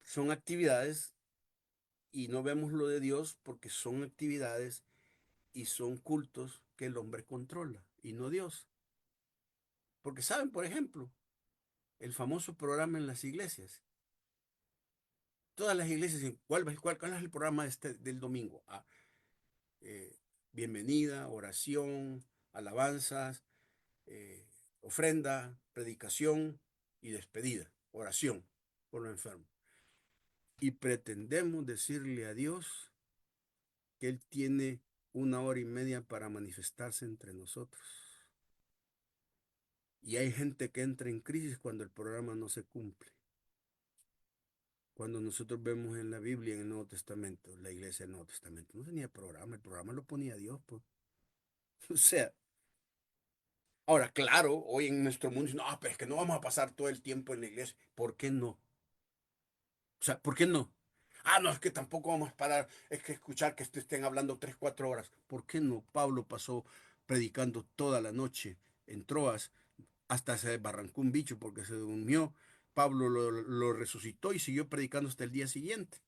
son actividades y no vemos lo de Dios porque son actividades y son cultos que el hombre controla y no Dios. Porque saben, por ejemplo, el famoso programa en las iglesias. Todas las iglesias dicen, ¿cuál es el programa del domingo? Bienvenida, oración, alabanzas, eh, ofrenda, predicación y despedida, oración por los enfermos. Y pretendemos decirle a Dios que Él tiene 1 hora y media para manifestarse entre nosotros. Y hay gente que entra en crisis cuando el programa no se cumple. Cuando nosotros vemos en la Biblia, en el Nuevo Testamento, la iglesia del Nuevo Testamento, no tenía programa, el programa lo ponía Dios, pues. O sea, ahora, claro, hoy en nuestro mundo, no, pero es que no vamos a pasar todo el tiempo en la iglesia. ¿Por qué no? O sea, ¿por qué no? Ah, no, es que tampoco vamos a parar, es que escuchar que estén hablando 3, 4 horas. ¿Por qué no? Pablo pasó predicando toda la noche en Troas, hasta se desbarrancó un bicho porque se durmió. Pablo lo resucitó y siguió predicando hasta el día siguiente.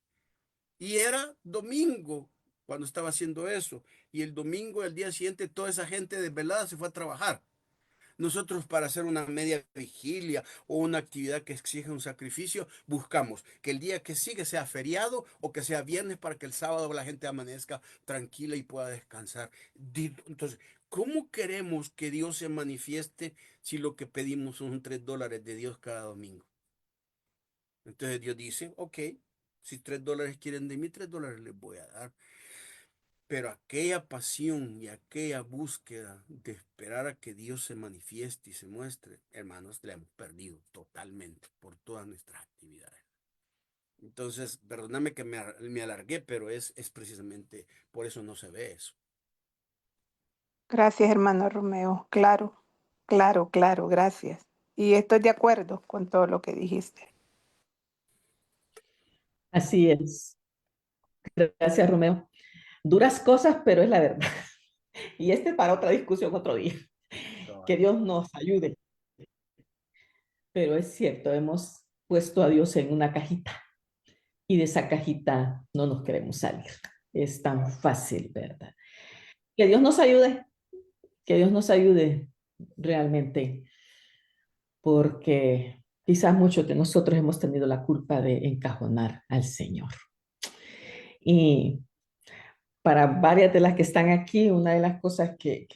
Y era domingo cuando estaba haciendo eso. Y el domingo, el día siguiente, toda esa gente desvelada se fue a trabajar. Nosotros para hacer una media vigilia o una actividad que exige un sacrificio, buscamos que el día que sigue sea feriado o que sea viernes para que el sábado la gente amanezca tranquila y pueda descansar. Entonces, ¿cómo queremos que Dios se manifieste si lo que pedimos son $3 de Dios cada domingo? Entonces Dios dice, ok, si $3 quieren de mí, $3 les voy a dar. Pero aquella pasión y aquella búsqueda de esperar a que Dios se manifieste y se muestre, hermanos, la hemos perdido totalmente por todas nuestras actividades. Entonces, perdóname que me alargué, pero es precisamente por eso no se ve eso. Gracias, hermano Romeo. Claro, claro, claro, gracias. Y estoy de acuerdo con todo lo que dijiste. Así es. Gracias, Romeo. Duras cosas, pero es la verdad. Y este para otra discusión otro día. Que Dios nos ayude. Pero es cierto, hemos puesto a Dios en una cajita y de esa cajita no nos queremos salir. Es tan fácil, ¿verdad? Que Dios nos ayude, que Dios nos ayude realmente, porque quizás muchos de nosotros hemos tenido la culpa de encajonar al Señor. Y para varias de las que están aquí, una de las cosas que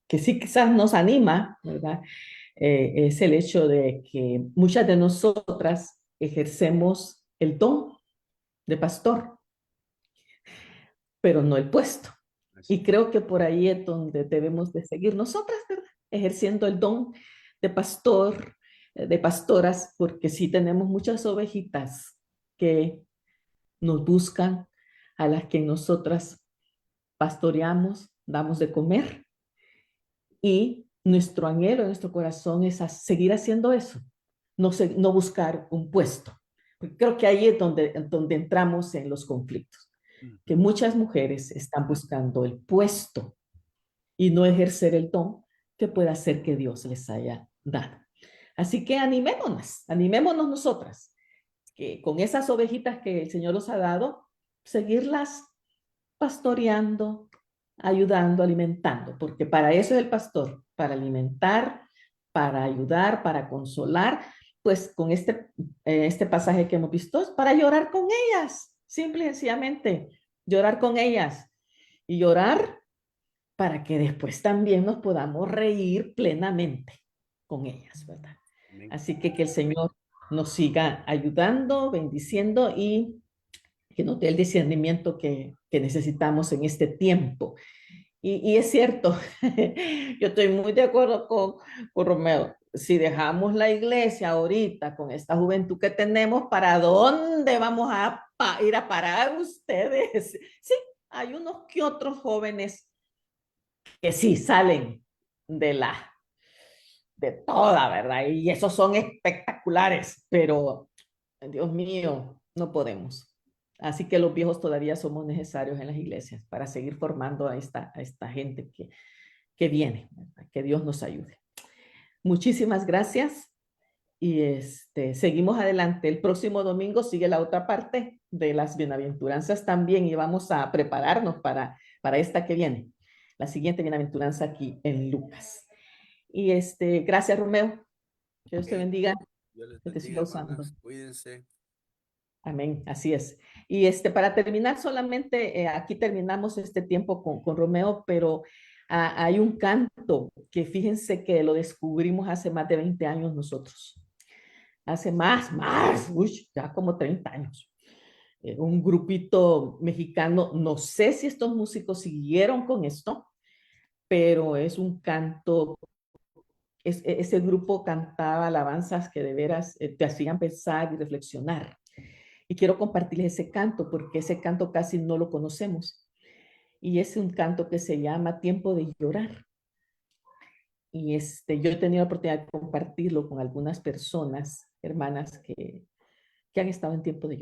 sí quizás nos anima, ¿verdad? Es el hecho de que muchas de nosotras ejercemos el don de pastor, pero no el puesto. Y creo que por ahí es donde debemos de seguir nosotras, ¿verdad? Ejerciendo el don de pastor, de pastoras, porque sí tenemos muchas ovejitas que nos buscan, a las que nosotras pastoreamos, damos de comer, y nuestro anhelo, nuestro corazón es seguir haciendo eso, no buscar un puesto. Porque creo que ahí es donde entramos en los conflictos, que muchas mujeres están buscando el puesto y no ejercer el don que pueda hacer que Dios les haya dado. Así que animémonos nosotras, que con esas ovejitas que el Señor nos ha dado, seguirlas pastoreando, ayudando, alimentando, porque para eso es el pastor, para alimentar, para ayudar, para consolar. Pues con este pasaje que hemos visto, es para llorar con ellas, simple y sencillamente, llorar con ellas y llorar para que después también nos podamos reír plenamente con ellas, ¿verdad? Amén. Así que el Señor nos siga ayudando, bendiciendo y que nos dé el discernimiento que necesitamos en este tiempo. Y es cierto, yo estoy muy de acuerdo con Romeo. Si dejamos la iglesia ahorita con esta juventud que tenemos, ¿para dónde vamos a ir a parar ustedes? Sí, hay unos que otros jóvenes que sí salen de de toda, ¿verdad? Y esos son espectaculares, pero Dios mío, no podemos. Así que los viejos todavía somos necesarios en las iglesias para seguir formando a esta gente que viene, ¿verdad? Que Dios nos ayude. Muchísimas gracias y seguimos adelante. El próximo domingo sigue la otra parte de las bienaventuranzas también y vamos a prepararnos para esta que viene, la siguiente bienaventuranza aquí en Lucas. Y gracias, Romeo. Que Dios te bendiga, Dios les que te bendiga, siga usando. hermanas. Cuídense. Amén, así es. Y para terminar, solamente aquí terminamos este tiempo con Romeo, pero hay un canto que fíjense que lo descubrimos hace más de 20 años nosotros. Hace ya como 30 años. Un grupito mexicano, no sé si estos músicos siguieron con esto, pero es un canto, ese grupo cantaba alabanzas que de veras te hacían pensar y reflexionar. Y quiero compartirles ese canto porque ese canto casi no lo conocemos. Y es un canto que se llama Tiempo de Llorar. Y yo he tenido la oportunidad de compartirlo con algunas personas, hermanas que han estado en tiempo de llorar.